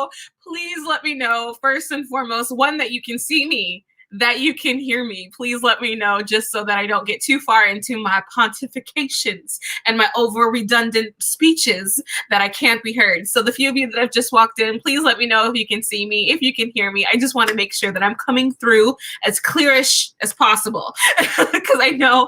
hello. Please let me know, first and foremost, one, that you can see me, that you can hear me. Please let me know, just so that I don't get too far into my pontifications and my over redundant speeches that I can't be heard. So the few of you that have just walked in, please let me know if you can see me, if you can hear me. I just want to make sure that I'm coming through as clearish as possible, because I know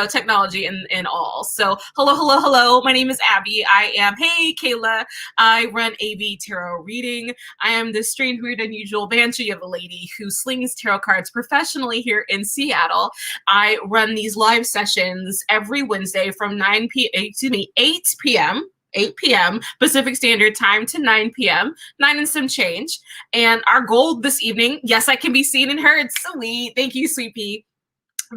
technology and all. So hello. My name is Abby. Hey Kayla, I run AV Tarot Reading. I am this strange, weird, unusual banshee of a lady who slings tarot cards professionally here in Seattle. I run these live sessions every Wednesday from 8 p.m. Pacific Standard Time to 9 p.m., 9 and some change. And our goal this evening, yes, I can be seen and heard. Sweet. Thank you, Sweet Pea.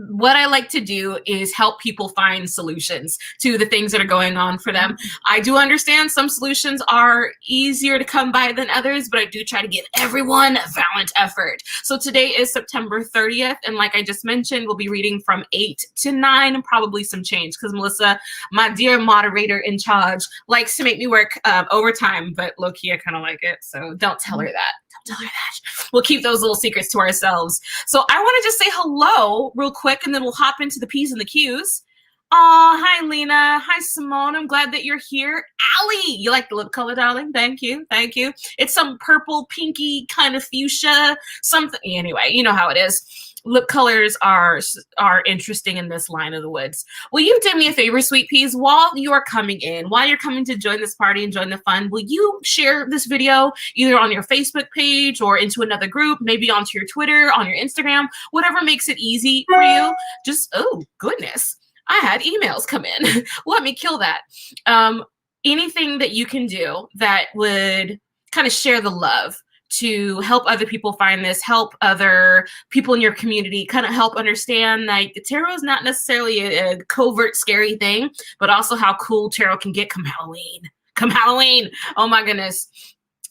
What I like to do is help people find solutions to the things that are going on for them. I do understand some solutions are easier to come by than others, but I do try to give everyone a valiant effort. So today is September 30th, and like I just mentioned, we'll be reading from 8 to 9 and probably some change, because Melissa, my dear moderator in charge, likes to make me work overtime, but low-key I kind of like it, so don't tell her that. Don't tell her that. We'll keep those little secrets to ourselves. So I want to just say hello real quick, and then we'll hop into the P's and the Q's. Hi, Lena. Hi, Simone. I'm glad that you're here. Allie, you like the lip color, darling? Thank you. It's some purple, pinky kind of fuchsia, something. Anyway, you know how it is. Lip colors are interesting in this line of the woods. Will you do me a favor, Sweet Peas? While you are coming in, while you're coming to join this party and join the fun, will you share this video either on your Facebook page or into another group, maybe onto your Twitter, on your Instagram, whatever makes it easy for you? Just, oh, goodness. I had emails come in. Let me kill that. Anything that you can do that would kind of share the love to help other people find this, help other people in your community, kind of help understand like the tarot is not necessarily a covert, scary thing, but also how cool tarot can get come Halloween. Oh my goodness.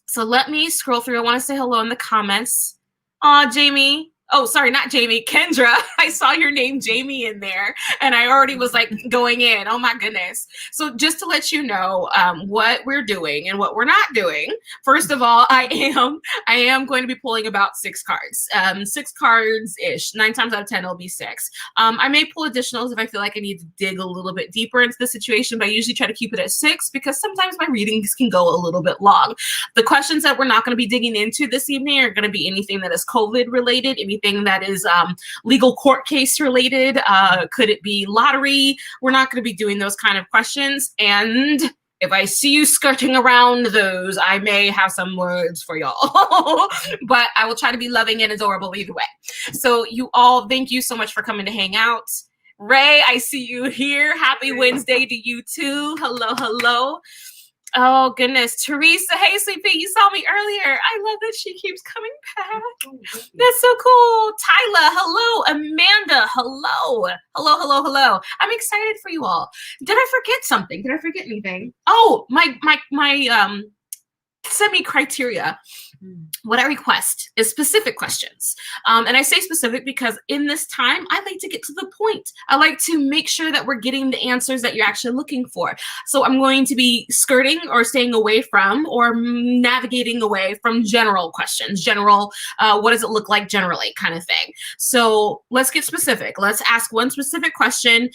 So let me scroll through. I want to say hello in the comments. Jamie. Oh, sorry, not Jamie, Kendra. I saw your name, Jamie, in there, and I already was like going in. Oh my goodness. So just to let you know what we're doing and what we're not doing. First of all, I am going to be pulling about 6 cards, 6 cards-ish. 9 times out of 10, it'll be 6. I may pull additionals if I feel like I need to dig a little bit deeper into the situation, but I usually try to keep it at 6 because sometimes my readings can go a little bit long. The questions that we're not going to be digging into this evening are going to be anything that is COVID related, anything that is legal court case related. Could it be lottery? We're not going to be doing those kind of questions. And if I see you skirting around those, I may have some words for y'all. But I will try to be loving and adorable either way. So you all, thank you so much for coming to hang out. Ray, I see you here. Happy Wednesday to you too. Hello. Oh, goodness. Teresa, hey, Sweet Pea, you saw me earlier. I love that she keeps coming back. That's so cool. Tyla, hello. Amanda, hello. I'm excited for you all. Did I forget something? Did I forget anything? Oh, my semi-criteria. What I request is specific questions. And I say specific because in this time, I like to get to the point. I like to make sure that we're getting the answers that you're actually looking for. So I'm going to be skirting or staying away from or navigating away from general questions, what does it look like generally kind of thing. So let's get specific. Let's ask one specific question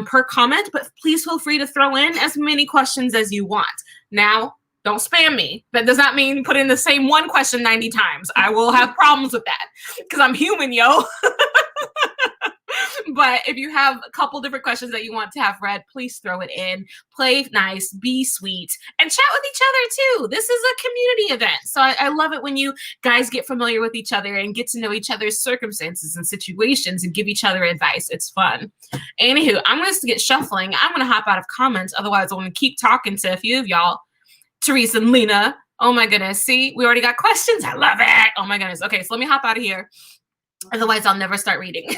per comment, but please feel free to throw in as many questions as you want. Now, don't spam me. That does not mean put in the same one question 90 times. I will have problems with that because I'm human, yo. But if you have a couple different questions that you want to have read, please throw it in. Play nice, be sweet, and chat with each other too. This is a community event. So I love it when you guys get familiar with each other and get to know each other's circumstances and situations and give each other advice. It's fun. Anywho, I'm going to get shuffling. I'm going to hop out of comments. Otherwise, I'm going to keep talking to a few of y'all. Teresa and Lena. Oh my goodness. See, we already got questions. I love it. Oh my goodness. Okay, so let me hop out of here. Otherwise, I'll never start reading.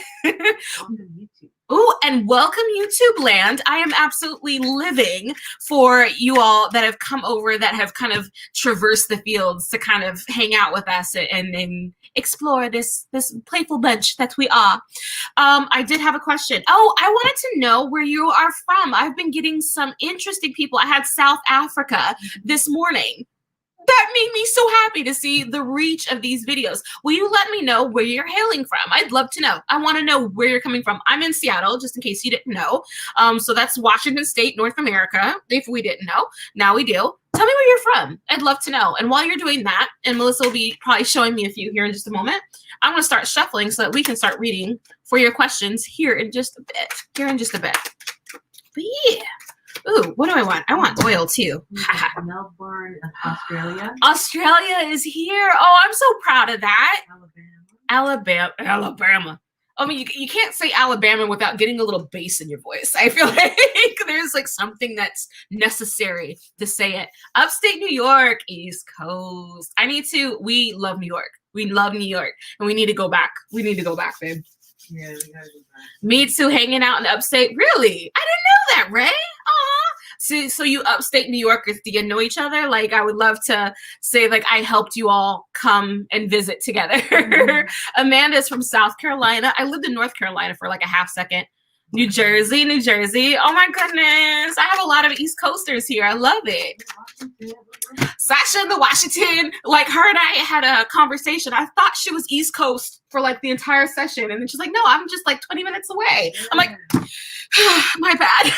Oh, and welcome YouTube land. I am absolutely living for you all that have come over, that have kind of traversed the fields to kind of hang out with us and explore this playful bunch that we are. I did have a question. Oh, I wanted to know where you are from. I've been getting some interesting people. I had South Africa this morning. That made me so happy to see the reach of these videos. Will you let me know where you're hailing from? I'd love to know. I want to know where you're coming from. I'm in Seattle, just in case you didn't know. So that's Washington State, North America, if we didn't know. Now we do. Tell me where you're from. I'd love to know. And while you're doing that, and Melissa will be probably showing me a few here in just a moment, I'm going to start shuffling so that we can start reading for your questions here in just a bit. But yeah. Ooh, what do I want? I want oil too. Melbourne, Australia. Australia is here. Oh, I'm so proud of that. Alabama. I mean, you can't say Alabama without getting a little bass in your voice. I feel like there's like something that's necessary to say it. Upstate New York, East Coast. We love New York. We love New York. And we need to go back. We need to go back, babe. Yeah, we gotta go back. Me too, hanging out in upstate. Really? I didn't know that, Ray. Aw. So you upstate New Yorkers, do you know each other? Like, I would love to say, like, I helped you all come and visit together. Mm-hmm. Amanda's from South Carolina. I lived in North Carolina for like a half second. New Jersey. Oh my goodness. I have a lot of East Coasters here. I love it. Sasha in the Washington, like her and I had a conversation. I thought she was East Coast for like the entire session. And then she's like, no, I'm just like 20 minutes away. I'm like, my bad.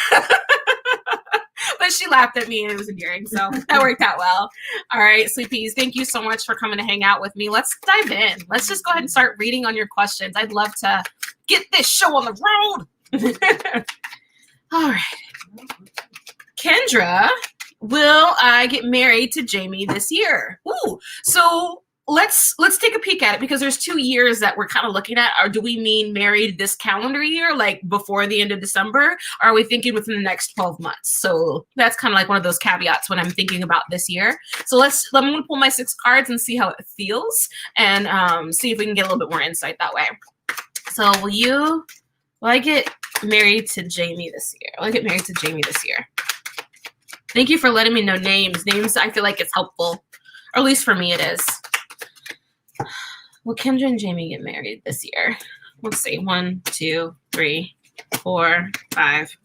But she laughed at me and it was endearing. So that worked out well. All right, Sleepies, thank you so much for coming to hang out with me. Let's dive in. Let's just go ahead and start reading on your questions. I'd love to get this show on the road. All right. Kendra, will I get married to Jamie this year? Ooh, so let's take a peek at it, because there's 2 years that we're kind of looking at. Or do we mean married this calendar year, like before the end of December? Or are we thinking within the next 12 months? So that's kind of like one of those caveats when I'm thinking about this year. So I'm going to pull my 6 cards and see how it feels, and see if we can get a little bit more insight that way. So will I get married to Jamie this year? Thank you for letting me know names. Names, I feel like it's helpful. Or at least for me it is. Will Kendra and Jamie get married this year? Let's see. 1, 2, 3, 4, 5,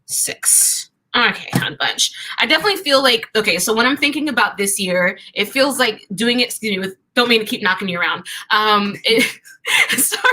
6. Okay, a bunch. I definitely feel like, okay, so when I'm thinking about this year, it feels like doing it, don't mean to keep knocking you around. Sorry.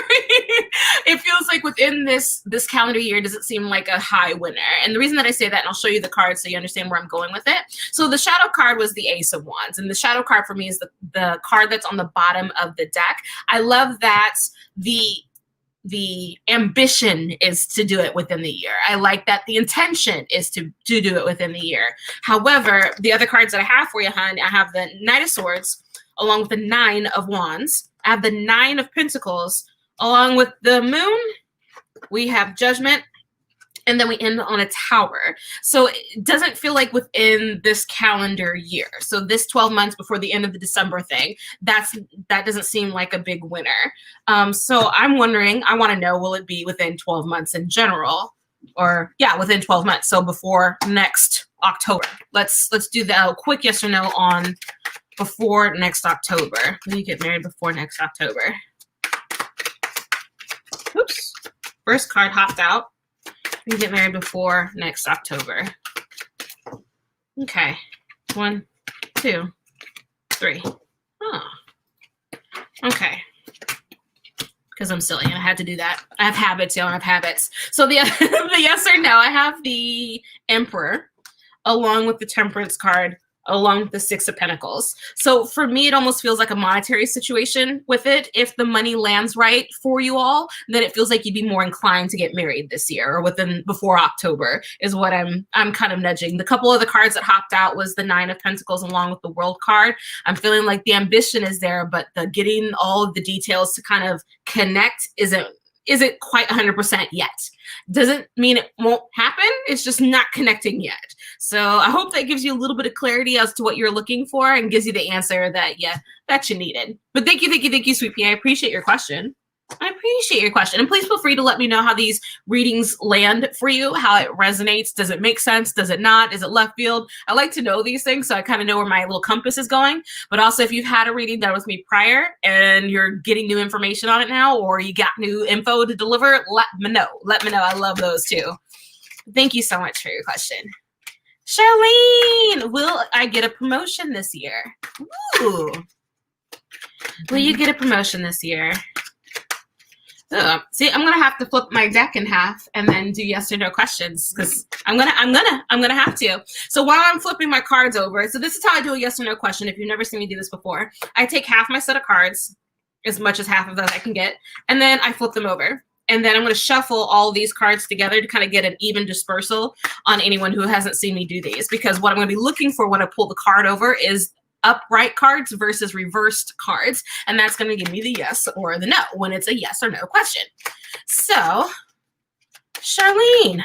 It feels like within this calendar year doesn't seem like a high winner. And the reason that I say that, and I'll show you the card so you understand where I'm going with it. So the shadow card was the Ace of Wands. And the shadow card for me is the card that's on the bottom of the deck. I love that the ambition is to do it within the year. I like that the intention is to do it within the year. However, the other cards that I have for you, hon, I have the Knight of Swords along with the 9 of Wands. I have the 9 of Pentacles along with the Moon. We have Judgment. And then we end on a Tower. So it doesn't feel like within this calendar year. So this 12 months before the end of the December thing, that doesn't seem like a big winner. So I'm wondering, I want to know, will it be within 12 months in general? Or yeah, within 12 months. So before next October. Let's do the quick yes or no on before next October. Will you get married before next October? Oops. First card hopped out. We get married before next October. Okay. 1, 2, 3. Oh. Okay. Because I'm silly and I had to do that. I have habits, y'all. I have habits. So the yes or no, I have the Emperor along with the Temperance card, along with the 6 of Pentacles. So for me, it almost feels like a monetary situation with it. If the money lands right for you all, then it feels like you'd be more inclined to get married this year or before October is what I'm kind of nudging. The couple of the cards that hopped out was the 9 of Pentacles along with the World card. I'm feeling like the ambition is there, but the getting all of the details to kind of connect isn't quite 100% yet. Doesn't mean it won't happen. It's just not connecting yet. So I hope that gives you a little bit of clarity as to what you're looking for and gives you the answer that you needed. But thank you, Sweet Pea. I appreciate your question. And please feel free to let me know how these readings land for you, how it resonates. Does it make sense? Does it not? Is it left field? I like to know these things so I kind of know where my little compass is going. But also, if you've had a reading done with me prior and you're getting new information on it now, or you got new info to deliver, let me know. I love those too. Thank you so much for your question. Charlene, will will I get a promotion this year? Ooh. Will you get a promotion this year? See, I'm gonna have to flip my deck in half and then do yes or no questions because I'm gonna have to. So while I'm flipping my cards over, so this is how I do a yes or no question. If you've never seen me do this before, I take half my set of cards, as much as half of that I can get, and then I flip them over. And then I'm going to shuffle all these cards together to kind of get an even dispersal on anyone who hasn't seen me do these. Because what I'm going to be looking for when I pull the card over is upright cards versus reversed cards. And that's going to give me the yes or the no when it's a yes or no question. So, Charlene,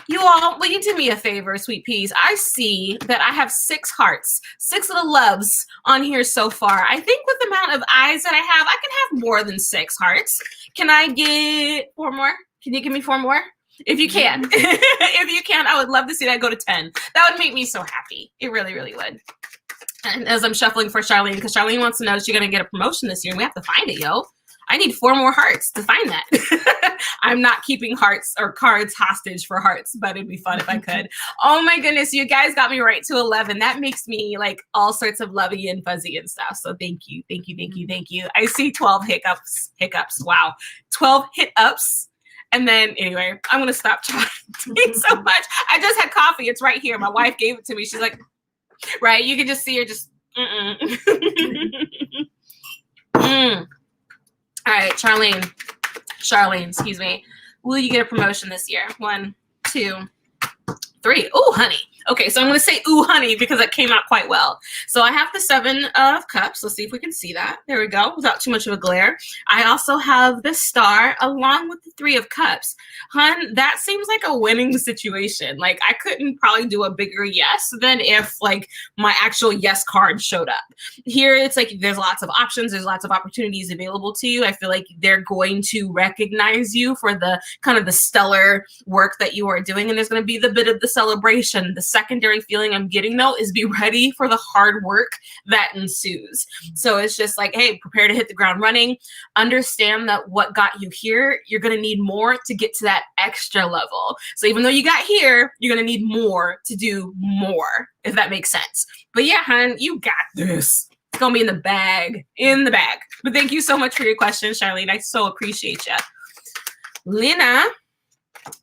you all, will you do me a favor, sweet peas? I see that I have 6 hearts, 6 little loves on here so far. I think with the amount of eyes that I can have more than 6 hearts. Can I get 4 more? Can you give me 4 more? If you can. If you can, I would love to see that go to 10. That would make me so happy. It really, really would. And as I'm shuffling for Charlene, because Charlene wants to know she's going to get a promotion this year, and we have to find it, yo. I need 4 more hearts to find that. I'm not keeping hearts or cards hostage for hearts, but it'd be fun if I could. Oh my goodness, you guys got me right to 11. That makes me like all sorts of lovey and fuzzy and stuff. So thank you, thank you, thank you, thank you. I see 12 hiccups. Wow, 12 hit-ups. And then anyway, I'm gonna stop talking so much. I just had coffee. It's right here. My wife gave it to me. She's like, right? You can just see her just. All right, Charlene, excuse me. Will you get a promotion this year? 1, 2, 3. Ooh, honey. Okay, so I'm going to say ooh, honey, because it came out quite well. So I have the 7 of cups. Let's see if we can see that. There we go, without too much of a glare. I also have the star along with the 3 of cups. Hun, that seems like a winning situation. Like, I couldn't probably do a bigger yes than if, like, my actual yes card showed up. Here, it's like there's lots of options. There's lots of opportunities available to you. I feel like they're going to recognize you for the kind of the stellar work that you are doing, and there's going to be the bit of the celebration. The secondary feeling I'm getting though is be ready for the hard work that ensues. So it's just like, hey, prepare to hit the ground running. Understand that what got you here, you're going to need more to get to that extra level. So even though you got here, you're going to need more to do more, if that makes sense. But yeah, hon, you got this. It's going to be in the bag, But thank you so much for your question, Charlene. I so appreciate you. Lena,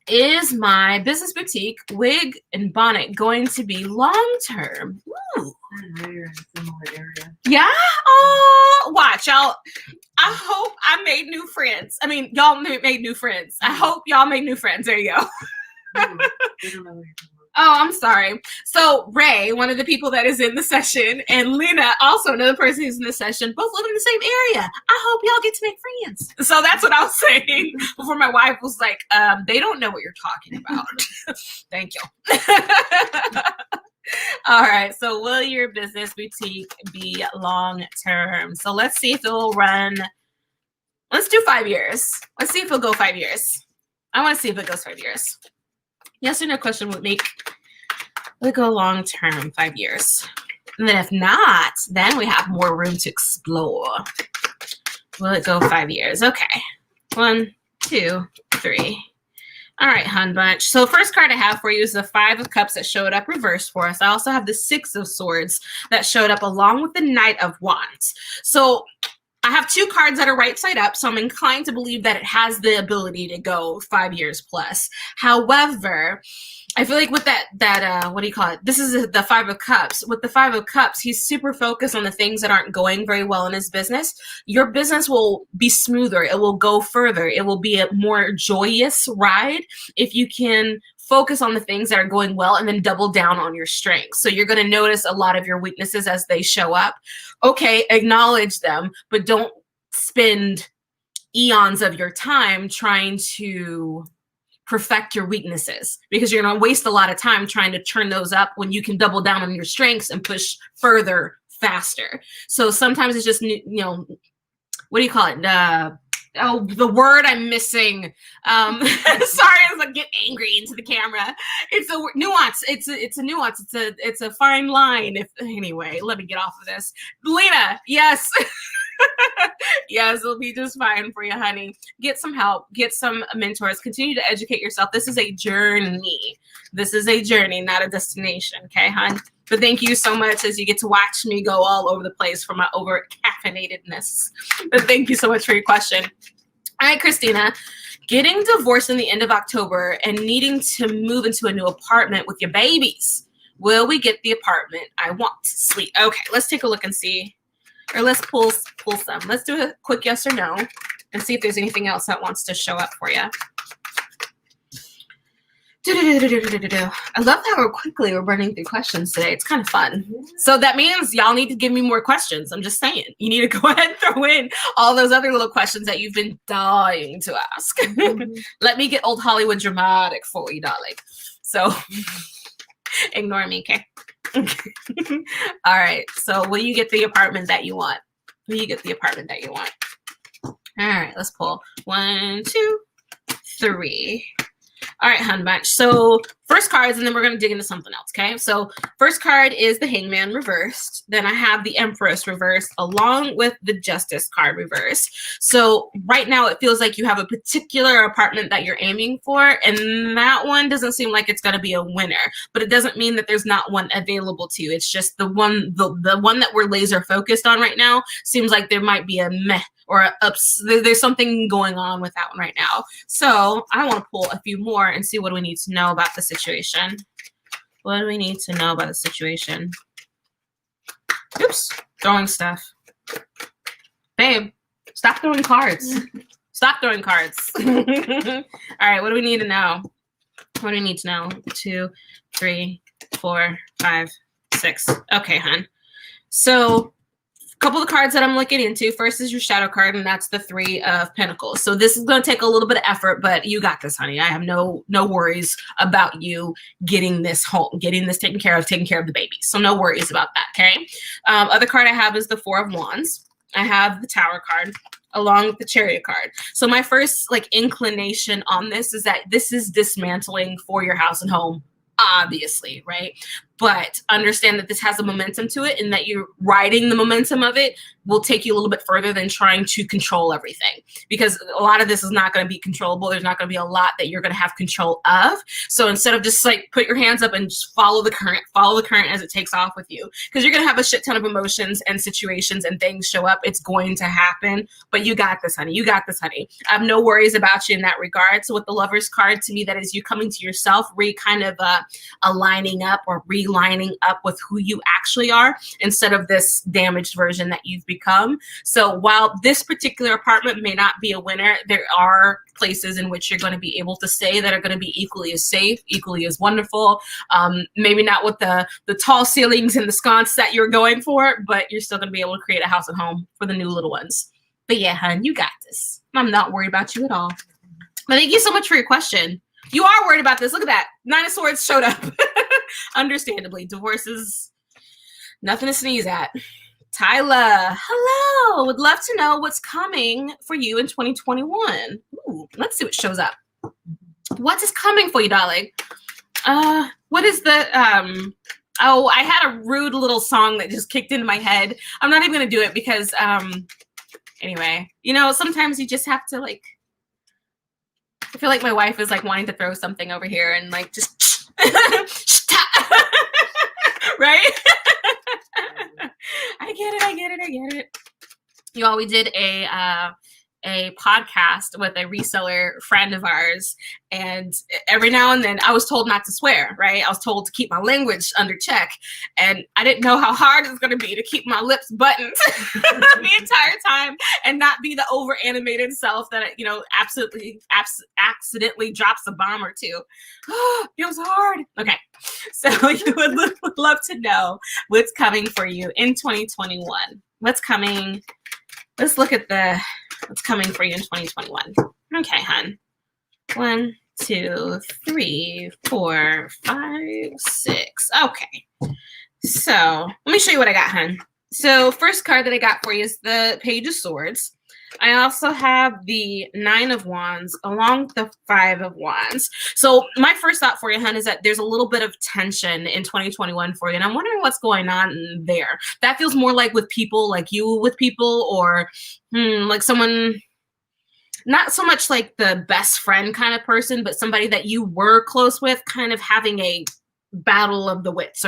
is my business boutique wig and bonnet going to be long-term? Ooh. I know you're in a similar area. Yeah? Oh, watch, y'all. I hope I made new friends. I mean, y'all made new friends. I hope y'all made new friends. There you go. They don't know what you're talking about. Oh, I'm sorry. So Ray, one of the people that is in the session, and Lena, also another person who's in the session, both live in the same area. I hope y'all get to make friends. So that's what I was saying before my wife was like, they don't know what you're talking about. Thank you. All right. So will your business boutique be long-term? So let's see if it'll run. Let's do 5 years. Let's see if it'll go 5 years. I want to see if it goes 5 years. Yes or no question would make it go long term, 5 years. And then if not, then we have more room to explore. Will it go 5 years? Okay. 1, 2, 3. All right, hun bunch. So first card I have for you is the 5 of Cups that showed up reversed for us. I also have the 6 of Swords that showed up along with the Knight of Wands. So I have 2 cards that are right side up, so I'm inclined to believe that it has the ability to go 5 years plus. However, I feel like with that what do you call it? This is the 5 of Cups. With the 5 of Cups, he's super focused on the things that aren't going very well in his business. Your business will be smoother. It will go further. It will be a more joyous ride if you can focus on the things that are going well and then double down on your strengths. So you're going to notice a lot of your weaknesses as they show up. Okay, acknowledge them, but don't spend eons of your time trying to perfect your weaknesses, because you're going to waste a lot of time trying to turn those up when you can double down on your strengths and push further faster. So sometimes it's just, what do you call it? The word I'm missing. Sorry, I was like, get angry into the camera. It's a nuance. It's a nuance. It's a fine line. Anyway, let me get off of this. Lena, yes. Yes, it'll be just fine for you, honey. Get some help, get some mentors, continue to educate yourself. This is a journey. This is a journey, not a destination. Okay, hon? But thank you so much as you get to watch me go all over the place for my over caffeinatedness. But thank you so much for your question. All right, Christina. Getting divorced in the end of October and needing to move into a new apartment with your babies. Will we get the apartment I want? Sweet. Okay, let's take a look and see. Or let's pull some. Let's do a quick yes or no and see if there's anything else that wants to show up for you. I love how quickly we're running through questions today. It's kind of fun. So that means y'all need to give me more questions. I'm just saying. You need to go ahead and throw in all those other little questions that you've been dying to ask. Let me get old Hollywood dramatic for you, darling. So ignore me, okay? All right. So will you get the apartment that you want? Will you get the apartment that you want? All right. Let's pull 1, 2, 3. All right, hun bunch. So first cards, and then we're going to dig into something else, okay? So first card is the Hangman reversed. Then I have the Empress reversed along with the Justice card reversed. So right now it feels like you have a particular apartment that you're aiming for, and that one doesn't seem like it's going to be a winner. But it doesn't mean that there's not one available to you. It's just the one that we're laser focused on right now seems like there might be a meh or there's something going on with that one right now. So I want to pull a few more and see what do we need to know about the situation. What do we need to know about the situation? Oops, throwing stuff. Babe, stop throwing cards. Stop throwing cards. All right, what do we need to know? What do we need to know? 2, 3, 4, 5, 6. Okay, hon. So couple of cards that I'm looking into. First is your shadow card, and that's the 3 of Pentacles. So this is going to take a little bit of effort, but you got this, honey. I have no worries about you getting this home, getting this taken care of the baby. So no worries about that, okay? Other card I have is the 4 of Wands. I have the Tower card along with the Chariot card. So my first inclination on this is that this is dismantling for your house and home, obviously, right? But understand that this has a momentum to it, and that you're riding the momentum of it will take you a little bit further than trying to control everything, because a lot of this is not going to be controllable. There's not going to be a lot that you're going to have control of. So instead of just put your hands up and just follow the current as it takes off with you, because you're going to have a shit ton of emotions and situations and things show up. It's going to happen, but you got this, honey. You got this, honey. I have no worries about you in that regard. So with the Lover's card, to me, that is you coming to yourself, aligning up or relining up with who you actually are, instead of this damaged version that you've become. So while this particular apartment may not be a winner, there are places in which you're going to be able to stay that are going to be equally as safe, equally as wonderful. Maybe not with the tall ceilings and the sconce that you're going for, but you're still going to be able to create a house at home for the new little ones. But yeah, hun, you got this. I'm not worried about you at all. But thank you so much for your question. You are worried about this. Look at that. 9 of Swords showed up. Understandably, divorce is nothing to sneeze at. Tyla, hello. Would love to know what's coming for you in 2021. Ooh, let's see what shows up. What is coming for you, darling? What is the oh, I had a rude little song that just kicked into my head. I'm not even gonna do it because anyway, sometimes you just have to I feel like my wife is wanting to throw something over here and just right? I get it. Y'all, we did a podcast with a reseller friend of ours, and every now and then I was told not to swear, right? I was told to keep my language under check, and I didn't know how hard it's going to be to keep my lips buttoned the entire time and not be the over animated self that absolutely accidentally drops a bomb or two. It was hard. Okay, so you would love to know what's coming for you in 2021. Let's look at what's coming for you in 2021. Okay, hun. 1, 2, 3, 4, 5, 6. Okay. So let me show you what I got, hun. So first card that I got for you is the Page of Swords. I also have the Nine of Wands along with the Five of Wands. So my first thought for you, hun, is that there's a little bit of tension in 2021 for you. And I'm wondering what's going on there. That feels more like with people, like you with people, or like someone, not so much like the best friend kind of person, but somebody that you were close with, kind of having a battle of the wits,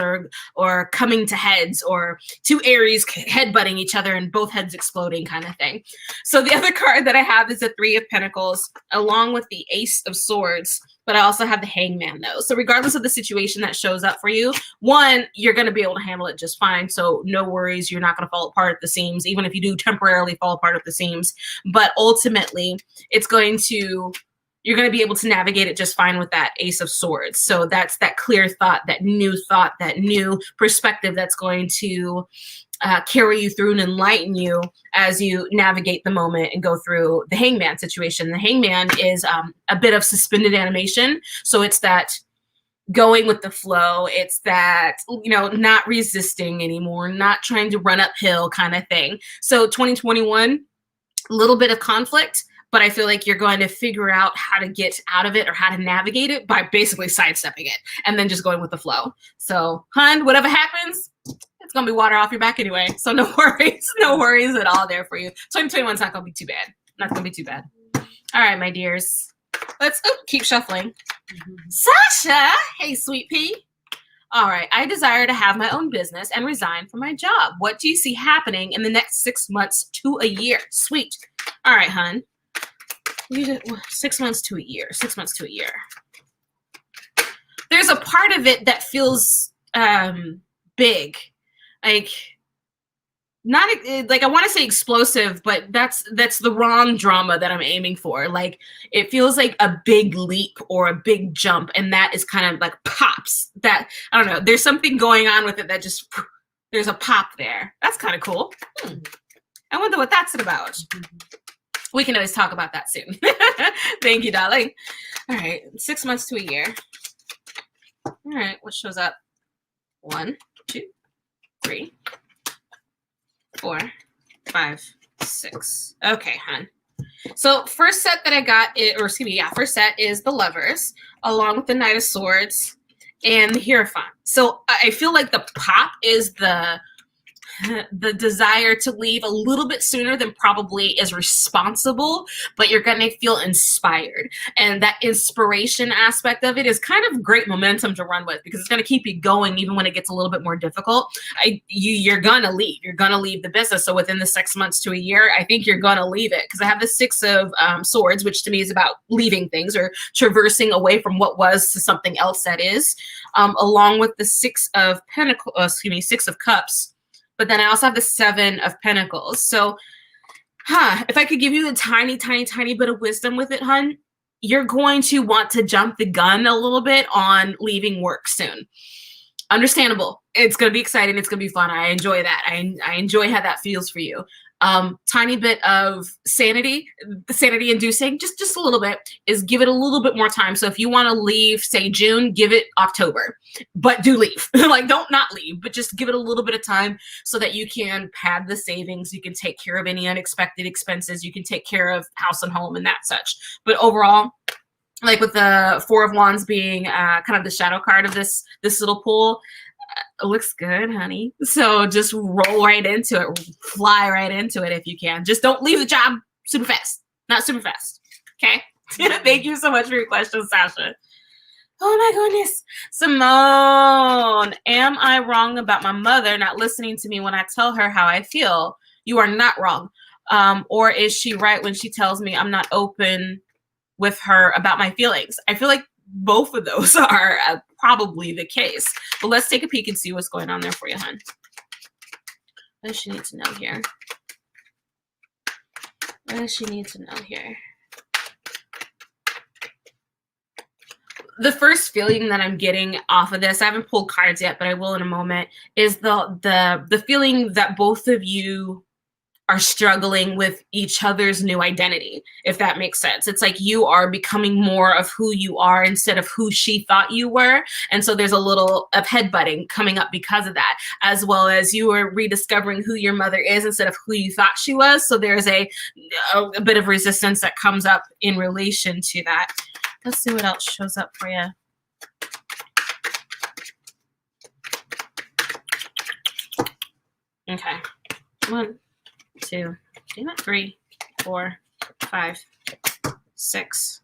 or coming to heads, or two Aries headbutting each other and both heads exploding kind of thing. So the other card that I have is the Three of Pentacles along with the Ace of Swords, but I also have the Hangman though. So regardless of the situation that shows up for you, one, you're going to be able to handle it just fine. So no worries, you're not going to fall apart at the seams, even if you do temporarily fall apart at the seams. But ultimately, it's going to, you're going to be able to navigate it just fine with that Ace of Swords. So that's that clear thought, that new perspective that's going to carry you through and enlighten you as you navigate the moment and go through the Hangman situation. The Hangman is a bit of suspended animation. So it's that going with the flow. It's that, not resisting anymore, not trying to run uphill kind of thing. So 2021, a little bit of conflict, but I feel like you're going to figure out how to get out of it or how to navigate it by basically sidestepping it and then just going with the flow. So, hun, whatever happens, it's going to be water off your back anyway. So no worries at all there for you. 2021 is not going to be too bad. Not going to be too bad. All right, my dears. Let's keep shuffling. Sasha, hey, sweet pea. All right, I desire to have my own business and resign from my job. What do you see happening in the next 6 months to a year? Sweet. All right, hun. 6 months to a year. 6 months to a year. There's a part of it that feels big, like not like, I want to say explosive, but that's the wrong drama that I'm aiming for. Like, it feels like a big leap or a big jump, and that is kind of like pops. That, I don't know. There's something going on with it that just, there's a pop there. That's kind of cool. I wonder what that's about. We can always talk about that soon. Thank you, darling. All right, 6 months to a year. All right, what shows up? 1, 2, 3, 4, 5, 6. Okay, hun. So first set that I got, first set is the Lovers, along with the Knight of Swords and the Hierophant. So I feel like the pop is the desire to leave a little bit sooner than probably is responsible, but you're going to feel inspired. And that inspiration aspect of it is kind of great momentum to run with, because it's going to keep you going even when it gets a little bit more difficult. You're going to leave. You're going to leave the business. So within the 6 months to a year, I think you're going to leave it, because I have the Six of Swords, which to me is about leaving things or traversing away from what was to something else that is, along with the Six of Cups. But then I also have the Seven of Pentacles. So, if I could give you a tiny, tiny, tiny bit of wisdom with it, hun, you're going to want to jump the gun a little bit on leaving work soon. Understandable. It's going to be exciting. It's going to be fun. I enjoy that. I enjoy how that feels for you. Tiny bit of sanity inducing, just a little bit, is give it a little bit more time. So if you want to leave, say June, give it October, but do leave. Like, don't not leave, but just give it a little bit of time so that you can pad the savings. You can take care of any unexpected expenses. You can take care of house and home and that such. But overall, like with the Four of Wands being kind of the shadow card of this little pool, it looks good, honey. So just roll right into it. Fly right into it if you can. Just don't leave the job super fast. Not super fast. Okay? Thank you so much for your question, Sasha. Oh my goodness. Simone, am I wrong about my mother not listening to me when I tell her how I feel? You are not wrong. Or is she right when she tells me I'm not open with her about my feelings? I feel like both of those are probably the case. But let's take a peek and see what's going on there for you, hun. What does she need to know here? What does she need to know here? The first feeling that I'm getting off of this, I haven't pulled cards yet, but I will in a moment, is the feeling that both of you are struggling with each other's new identity, if that makes sense. It's like you are becoming more of who you are instead of who she thought you were. And so there's a little of headbutting coming up because of that, as well as you are rediscovering who your mother is instead of who you thought she was. So there's a bit of resistance that comes up in relation to that. Let's see what else shows up for you. Okay. 1, 2, 3, 4, 5, 6.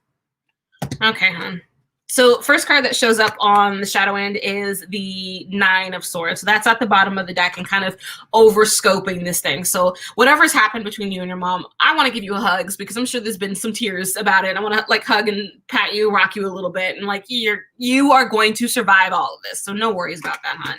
Okay, hon. So first card that shows up on the shadow end is the 9 of Swords. So that's at the bottom of the deck and kind of over-scoping this thing. So whatever's happened between you and your mom, I want to give you hugs because I'm sure there's been some tears about it. I want to like hug and pat you, rock you a little bit, and like you are going to survive all of this. So no worries about that, hon.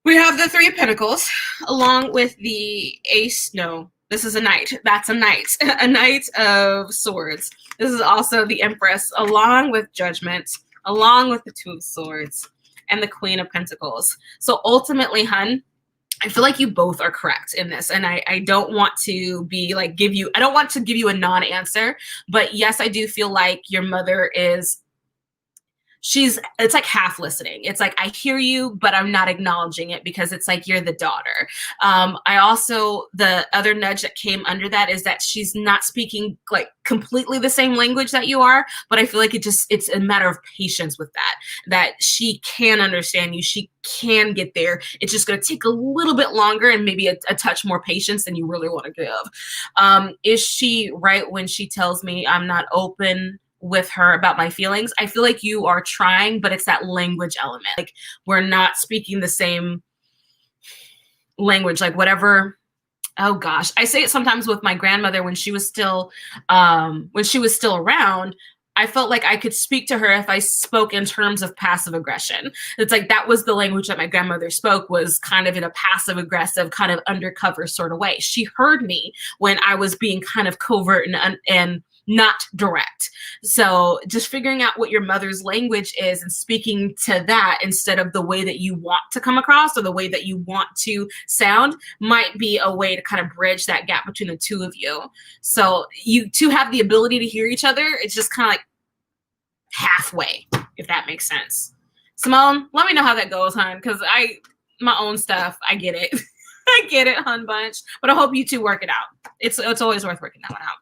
We have the 3 of Pentacles along with the Ace. No, this is a Knight. That's a Knight. A Knight of Swords. This is also the Empress along with Judgment, along with the 2 of Swords and the Queen of Pentacles. So ultimately, hun, I feel like you both are correct in this. And I don't want to be like I don't want to give you a non-answer, but yes, I do feel like your mother is it's like half listening. It's like, I hear you, but I'm not acknowledging it because it's like, you're the daughter. The other nudge that came under that is that she's not speaking like completely the same language that you are, but I feel like it's a matter of patience with that she can understand you. She can get there. It's just going to take a little bit longer and maybe a touch more patience than you really want to give. Is she right when she tells me I'm not open with her about my feelings? I feel like you are trying, but it's that language element. Like we're not speaking the same language, like whatever. Oh gosh. I say it sometimes with my grandmother when she was still around. I felt like I could speak to her if I spoke in terms of passive aggression. It's like that was the language that my grandmother spoke, was kind of in a passive aggressive, kind of undercover sort of way. She heard me when I was being kind of covert and not direct. So just figuring out what your mother's language is and speaking to that instead of the way that you want to come across or the way that you want to sound might be a way to kind of bridge that gap between the 2 of you. So you 2 have the ability to hear each other. It's just kind of like halfway, if that makes sense. Simone, let me know how that goes, hon, because my own stuff, I get it. I get it, hun bunch. But I hope you 2 work it out. It's always worth working that one out.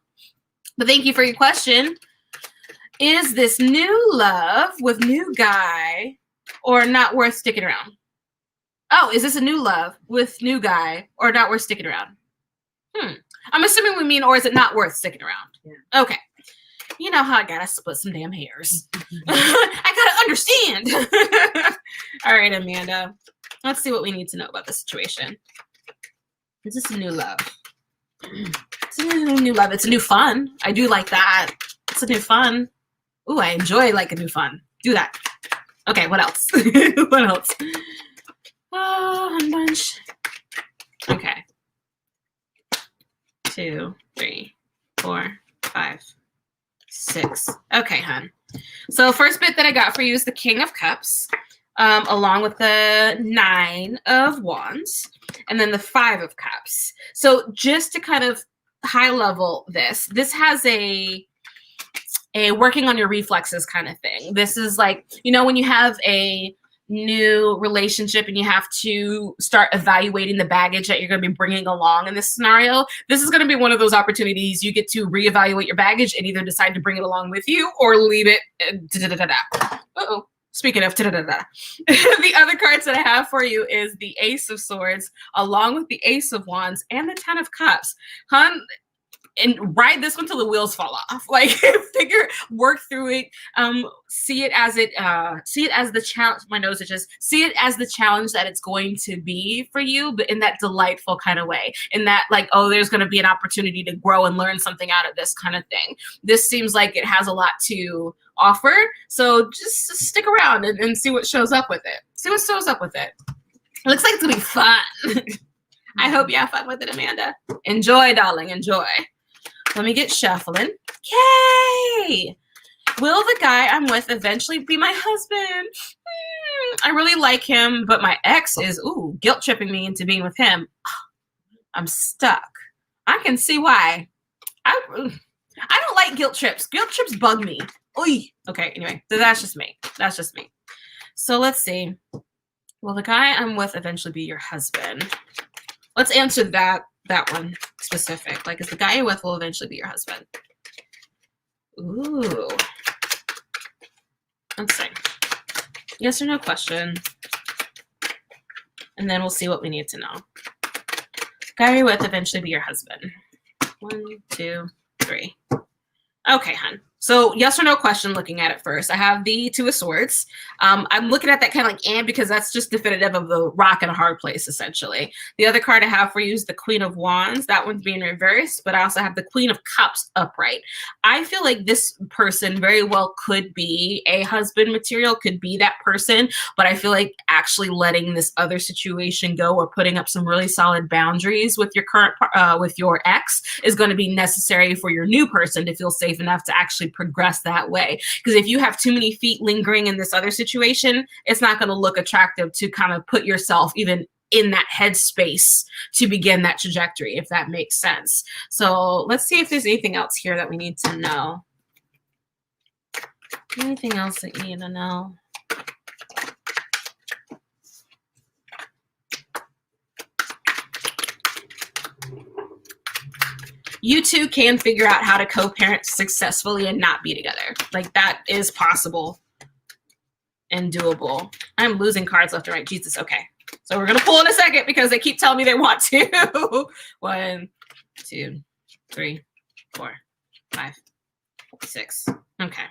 But thank you for your question. Is this new love with new guy or not worth sticking around? Oh, is this a new love with new guy or not worth sticking around? I'm assuming we mean, or is it not worth sticking around? Yeah. Okay. You know how I gotta split some damn hairs. I gotta understand. All right, Amanda. Let's see what we need to know about the situation. Is this a new love? It's a new love. It's a new fun. I do like that. It's a new fun. Ooh, I enjoy like a new fun. Do that. Okay, what else? What else? Oh, a bunch. Okay. 2, 3, 4, 5, 6. Okay, hun. So first bit that I got for you is the King of Cups, along with the 9 of Wands, and then the 5 of Cups. So just to kind of high level this has a working on your reflexes kind of thing. This is like, when you have a new relationship and you have to start evaluating the baggage that you're going to be bringing along in this scenario, this is going to be one of those opportunities you get to reevaluate your baggage and either decide to bring it along with you or leave it. Uh-oh. Speaking of the other cards that I have for you is the Ace of Swords, along with the Ace of Wands and the 10 of Cups. Hun, and ride this one till the wheels fall off. Like, work through it. See it as the challenge. My nose is just see it as the challenge that it's going to be for you, but in that delightful kind of way. In that, like, oh, there's going to be an opportunity to grow and learn something out of this kind of thing. This seems like it has a lot to offer. So just stick around and see what shows up with it. See what shows up with it. It looks like it's gonna be fun. I hope you have fun with it, Amanda. Enjoy, darling. Enjoy. Let me get shuffling. Yay! Will the guy I'm with eventually be my husband? I really like him, but my ex is, guilt tripping me into being with him. I'm stuck. I can see why. I don't like guilt trips. Guilt trips bug me. Oy. Okay, anyway, so that's just me. That's just me. So let's see. Will the guy I'm with eventually be your husband? Let's answer that one specific. Like, is the guy you're with will eventually be your husband? Ooh. Let's see. Yes or no question. And then we'll see what we need to know. Guy you're with eventually be your husband. 1, 2, 3. Okay, hun. So yes or no question looking at it first. I have the Two of Swords. I'm looking at that kind of like and because that's just definitive of the rock and a hard place, essentially. The other card I have for you is the Queen of Wands. That one's being reversed, but I also have the Queen of Cups upright. I feel like this person very well could be a husband material, could be that person, but I feel like actually letting this other situation go or putting up some really solid boundaries with your current, with your ex is going to be necessary for your new person to feel safe enough to actually progress that way. Because if you have too many feet lingering in this other situation, it's not going to look attractive to kind of put yourself even in that headspace to begin that trajectory, if that makes sense. So let's see if there's anything else here that we need to know. Anything else that you need to know? You two can figure out how to co-parent successfully and not be together. Like, that is possible and doable. I'm losing cards left and right. Jesus. Okay. So we're going to pull in a second because they keep telling me they want to. 1, 2, 3, 4, 5, 6. Okay.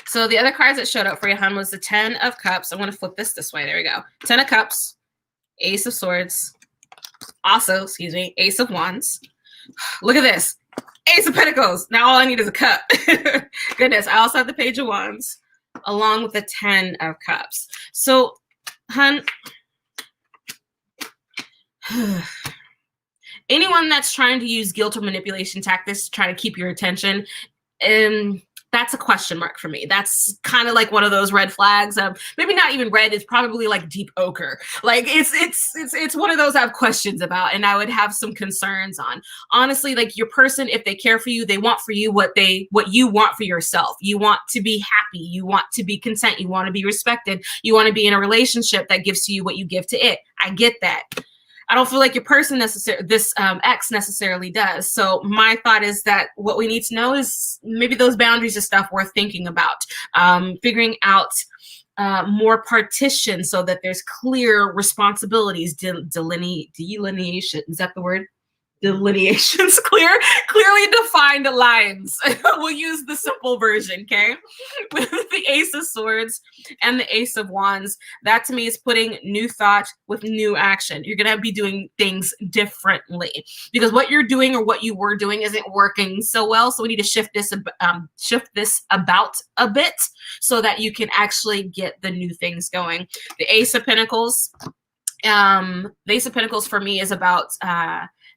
So the other cards that showed up for you, hun, was the 10 of Cups. I'm going to flip this way. There we go. 10 of Cups, Ace of Swords. Also, excuse me, Ace of Wands. Look at this. Ace of Pentacles. Now all I need is a cup. Goodness. I also have the Page of Wands along with the 10 of Cups. So, hun, anyone that's trying to use guilt or manipulation tactics to try to keep your attention, that's a question mark for me. That's kind of like one of those red flags. Maybe not even red. It's probably like deep ochre. Like it's one of those I have questions about, and I would have some concerns on. Honestly, like your person, if they care for you, they want for you what you want for yourself. You want to be happy. You want to be content. You want to be respected. You want to be in a relationship that gives to you what you give to it. I get that. I don't feel like your person this ex necessarily does. So my thought is that what we need to know is maybe those boundaries are stuff worth thinking about, figuring out more partition so that there's clear responsibilities, delineation. Is that the word? Delineations, clearly defined lines. We'll use the simple version, okay? With the Ace of Swords and the Ace of Wands, that to me is putting new thought with new action. You're gonna be doing things differently because what you're doing or what you were doing isn't working so well. So we need to shift this about a bit so that you can actually get the new things going. The Ace of Pentacles, the Ace of Pentacles for me is about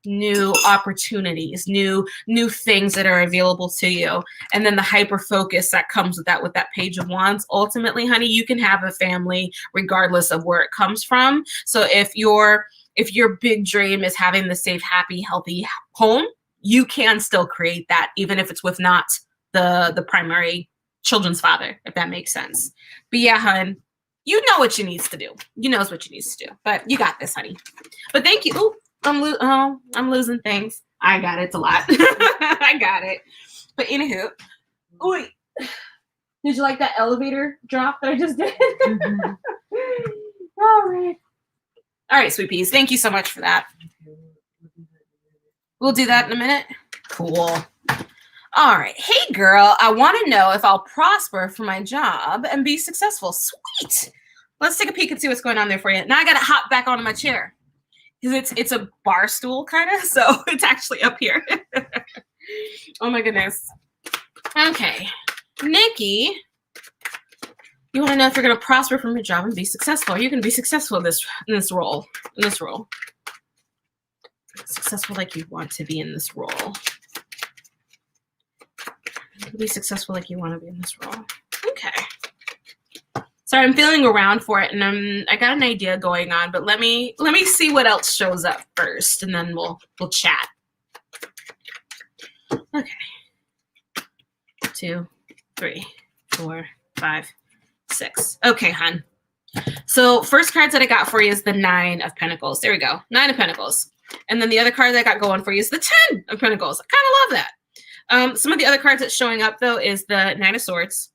new opportunities, new things that are available to you. And then the hyper focus that comes with that Page of Wands. Ultimately, honey, you can have a family regardless of where it comes from. So if your big dream is having the safe, happy, healthy home, you can still create that, even if it's with not the primary children's father, if that makes sense. But yeah, hun, you know what you needs to do. You knows what you needs to do. But you got this, honey. But thank you. Ooh, I'm losing things. I got it. It's a lot. I got it. But anywho, ooh, did you like that elevator drop that I just did? Mm-hmm. All right, sweet peas. Thank you so much for that. We'll do that in a minute. Cool. All right. Hey, girl, I want to know if I'll prosper for my job and be successful. Sweet. Let's take a peek and see what's going on there for you. Now I got to hop back onto my chair because it's a bar stool kind of, so it's actually up here. Oh, my goodness. Okay. Nikki, you want to know if you're going to prosper from your job and be successful. You're going to be successful in this role. Successful like you want to be in this role. Be successful like you want to be in this role. Okay. Sorry, I'm feeling around for it, and I got an idea going on, but let me see what else shows up first, and then we'll chat. Okay. 2, 3, 4, 5, 6. Okay, hun. So first cards that I got for you is the 9 of Pentacles. There we go. 9 of Pentacles. And then the other card that I got going for you is the 10 of Pentacles. I kind of love that. Some of the other cards that's showing up, though, is the 9 of Swords,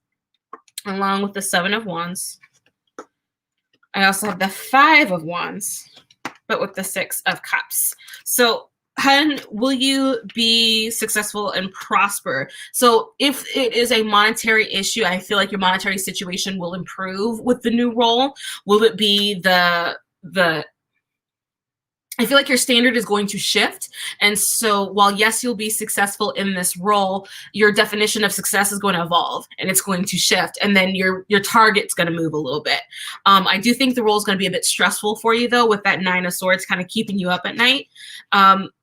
along with the 7 of Wands. I also have the 5 of Wands, but with the 6 of Cups. So, hun, will you be successful and prosper? So if it is a monetary issue, I feel like your monetary situation will improve with the new role. Will it be I feel like your standard is going to shift. And so while, yes, you'll be successful in this role, your definition of success is going to evolve and it's going to shift. And then your target's going to move a little bit. I do think the role is going to be a bit stressful for you, though, with that 9 of Swords kind of keeping you up at night.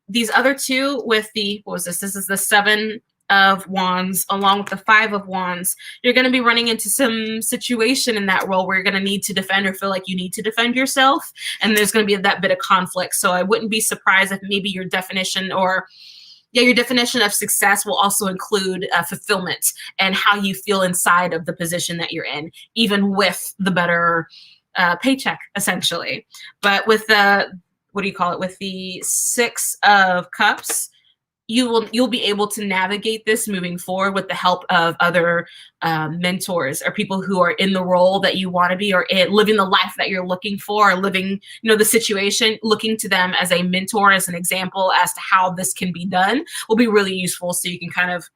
These other two with the, what was this? This is the 7 of Wands along with the 5 of Wands. You're going to be running into some situation in that role where you're going to need to defend or feel like you need to defend yourself. And there's going to be that bit of conflict. So I wouldn't be surprised if maybe your definition of success will also include fulfillment and how you feel inside of the position that you're in, even with the better paycheck, essentially. But with the, what do you call it? With the 6 of Cups, you'll be able to navigate this moving forward with the help of other mentors or people who are in the role that you want to be, or living the life that you're looking for, or living, the situation. Looking to them as a mentor, as an example as to how this can be done will be really useful, so you can kind of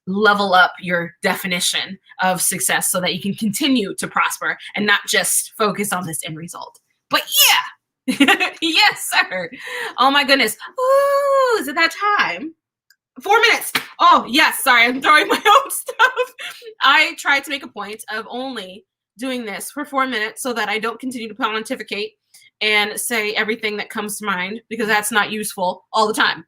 level up your definition of success so that you can continue to prosper and not just focus on this end result. But yeah. Yes, sir. Oh my goodness. Ooh, is it that time? 4 minutes. Oh, yes. Sorry, I'm throwing my own stuff. I tried to make a point of only doing this for 4 minutes so that I don't continue to pontificate and say everything that comes to mind, because that's not useful all the time.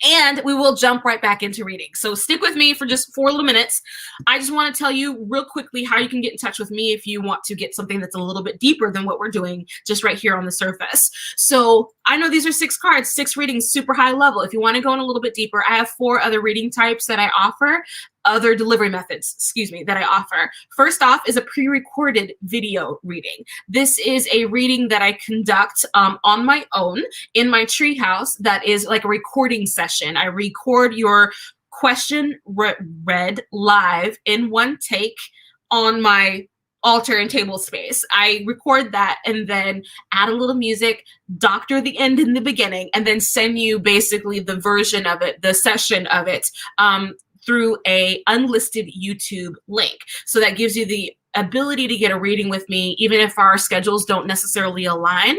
And we will jump right back into reading. So stick with me for just 4 little minutes. I just want to tell you real quickly how you can get in touch with me if you want to get something that's a little bit deeper than what we're doing just right here on the surface. So I know these are 6 cards, 6 readings, super high level. If you want to go in a little bit deeper, I have 4 other reading types that I offer. Other delivery methods, that I offer. First off is a pre-recorded video reading. This is a reading that I conduct on my own in my treehouse. That is like a recording session. I record your question read live in one take on my altar and table space. I record that and then add a little music, doctor the end in the beginning, and then send you basically the version of it, the session of it, through a unlisted YouTube link. So that gives you the ability to get a reading with me, even if our schedules don't necessarily align,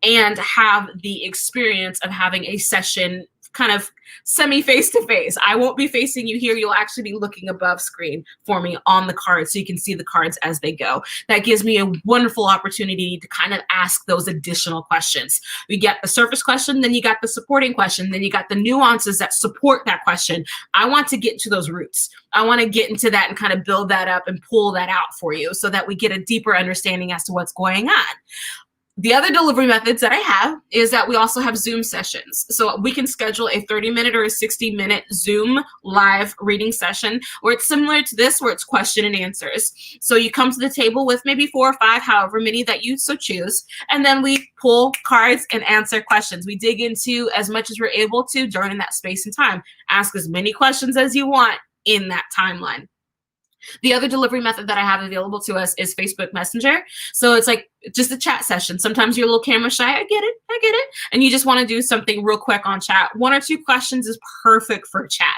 and have the experience of having a session kind of semi face-to-face. I won't be facing you here. You'll actually be looking above screen for me on the cards so you can see the cards as they go. That gives me a wonderful opportunity to kind of ask those additional questions. You get the surface question, then you got the supporting question, then you got the nuances that support that question. I want to get to those roots. I want to get into that and kind of build that up and pull that out for you so that we get a deeper understanding as to what's going on. The other delivery methods that I have is that we also have Zoom sessions. So we can schedule a 30-minute or a 60-minute Zoom live reading session where it's similar to this, where it's question and answers. So you come to the table with maybe 4 or 5, however many that you so choose, and then we pull cards and answer questions. We dig into as much as we're able to during that space and time. Ask as many questions as you want in that timeline. The other delivery method that I have available to us is Facebook Messenger. So it's like just a chat session. Sometimes you're a little camera shy. I get it. And you just want to do something real quick on chat. 1 or 2 questions is perfect for chat.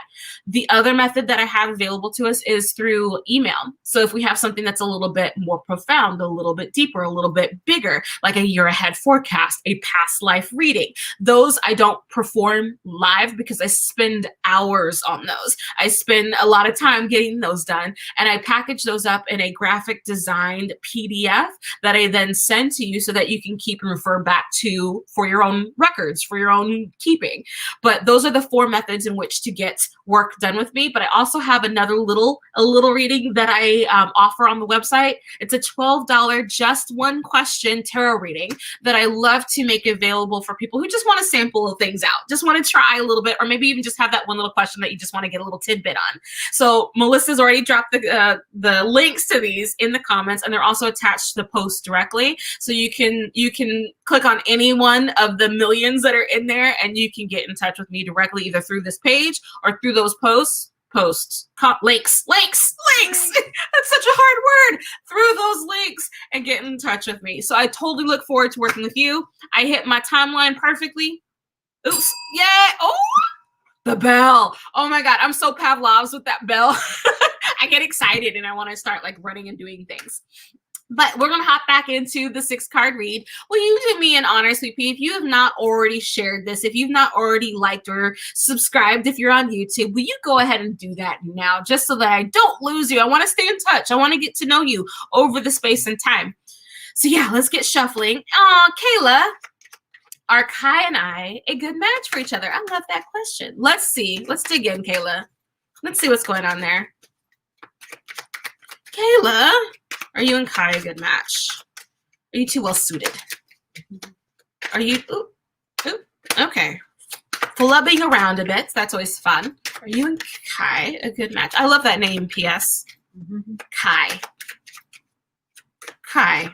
The other method that I have available to us is through email. So if we have something that's a little bit more profound, a little bit deeper, a little bit bigger, like a year ahead forecast, a past life reading, those I don't perform live because I spend hours on those. I spend a lot of time getting those done, and I package those up in a graphic designed PDF that I then send to you so that you can keep and refer back to for your own records, for your own keeping. But those are the 4 methods in which to get work done with me, but I also have another a little reading that I offer on the website. It's a $12 just one question tarot reading that I love to make available for people who just want to sample things out, just want to try a little bit, or maybe even just have that one little question that you just want to get a little tidbit on. So Melissa's already dropped the links to these in the comments, and they're also attached to the post directly. So you can click on any one of the millions that are in there, and you can get in touch with me directly either through this page or through those links. That's such a hard word. Through those links and get in touch with me. So I totally look forward to working with you. I hit my timeline perfectly. Oops. Yeah. Oh, the bell. Oh my God. I'm so Pavlov's with that bell. I get excited and I want to start like running and doing things. But we're going to hop back into the 6-card read. Will you do me an honor, Sweet Pea? If you have not already shared this, if you've not already liked or subscribed, if you're on YouTube, will you go ahead and do that now, just so that I don't lose you? I want to stay in touch. I want to get to know you over the space and time. So yeah, let's get shuffling. Kayla, are Kai and I a good match for each other? I love that question. Let's see. Let's dig in, Kayla. Let's see what's going on there. Kayla, are you and Kai a good match? Are you too well suited? Are you? Okay. Flubbing around a bit. That's always fun. Are you and Kai a good match? I love that name, P.S. Kai. Kai.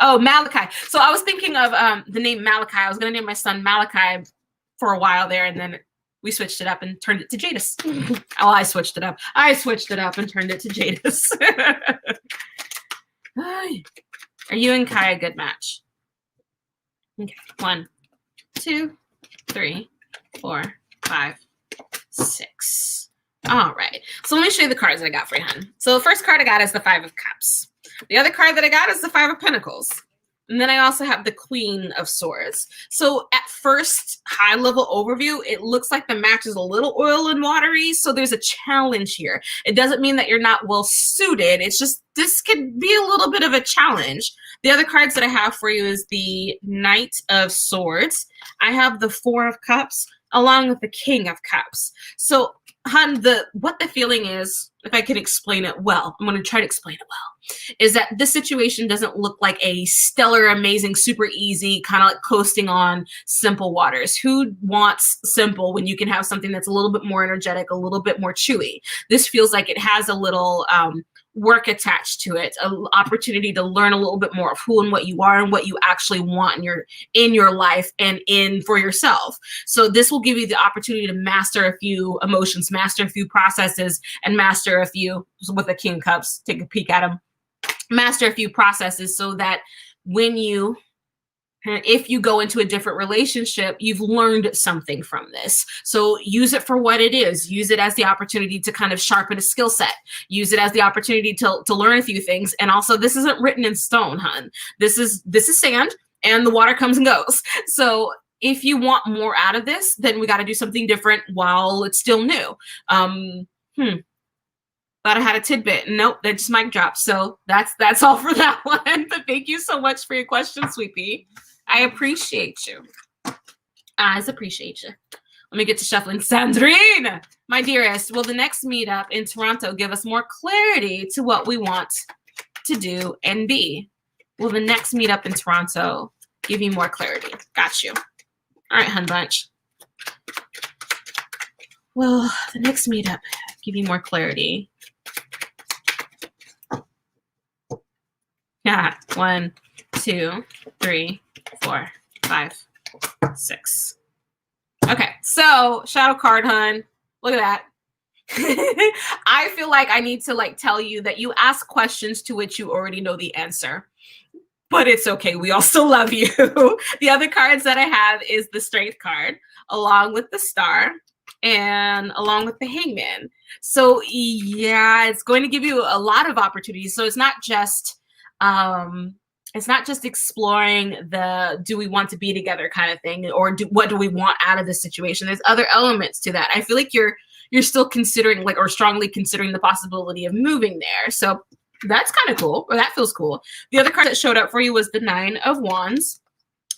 Oh, Malachi. So I was thinking of the name Malachi. I was going to name my son Malachi for a while there, and then we switched it up and turned it to Jadis. Oh, I switched it up. I switched it up and turned it to Jadis. Are you and Kai a good match? Okay. 1, 2, 3, 4, 5, 6. All right. So let me show you the cards that I got for you, hon. So the first card I got is the 5 of Cups. The other card that I got is the 5 of Pentacles. And then I also have the Queen of Swords. So at first high-level overview, it looks like the match is a little oil and watery. So there's a challenge here. It doesn't mean that you're not well-suited. It's just this could be a little bit of a challenge. The other cards that I have for you is the Knight of Swords. I have the 4 of Cups along with the King of Cups. So, hon, what the feeling is, if I could explain it well, I'm going to try to explain it well, is that this situation doesn't look like a stellar, amazing, super easy, kind of like coasting on simple waters. Who wants simple when you can have something that's a little bit more energetic, a little bit more chewy? This feels like it has a little work attached to it, an opportunity to learn a little bit more of who and what you are and what you actually want in your life and for yourself. So this will give you the opportunity to master a few emotions, master a few processes, and master a few, with the King of Cups, take a peek at them, master a few processes so that if you go into a different relationship, you've learned something from this. So use it for what it is. Use it as the opportunity to kind of sharpen a skill set. Use it as the opportunity to learn a few things. And also, this isn't written in stone, hun. This is sand, and the water comes and goes. So if you want more out of this, then we got to do something different while it's still new. Thought I had a tidbit. Nope, that just mic dropped. So that's all for that one. But thank you so much for your question, Sweet Pea. I appreciate you. I appreciate you. Let me get to shuffling. Sandrine, my dearest, will the next meetup in Toronto give us more clarity to what we want to do and be? Will the next meetup in Toronto give you more clarity? Got you. All right, hun bunch. Will the next meetup give you more clarity? Yeah. 1, 2, 3, 4, 5, 6. Okay, so shadow card, hun. Look at that. I feel like I need to tell you that you ask questions to which you already know the answer. But it's okay. We all still love you. The other cards that I have is the Strength card, along with the Star, and along with the Hangman. So yeah, it's going to give you a lot of opportunities. So it's not just exploring the do we want to be together kind of thing, or what do we want out of this situation. There's other elements to that. I feel like you're still considering or strongly considering the possibility of moving there. So that's kind of cool, or that feels cool. The other card that showed up for you was the 9 of Wands.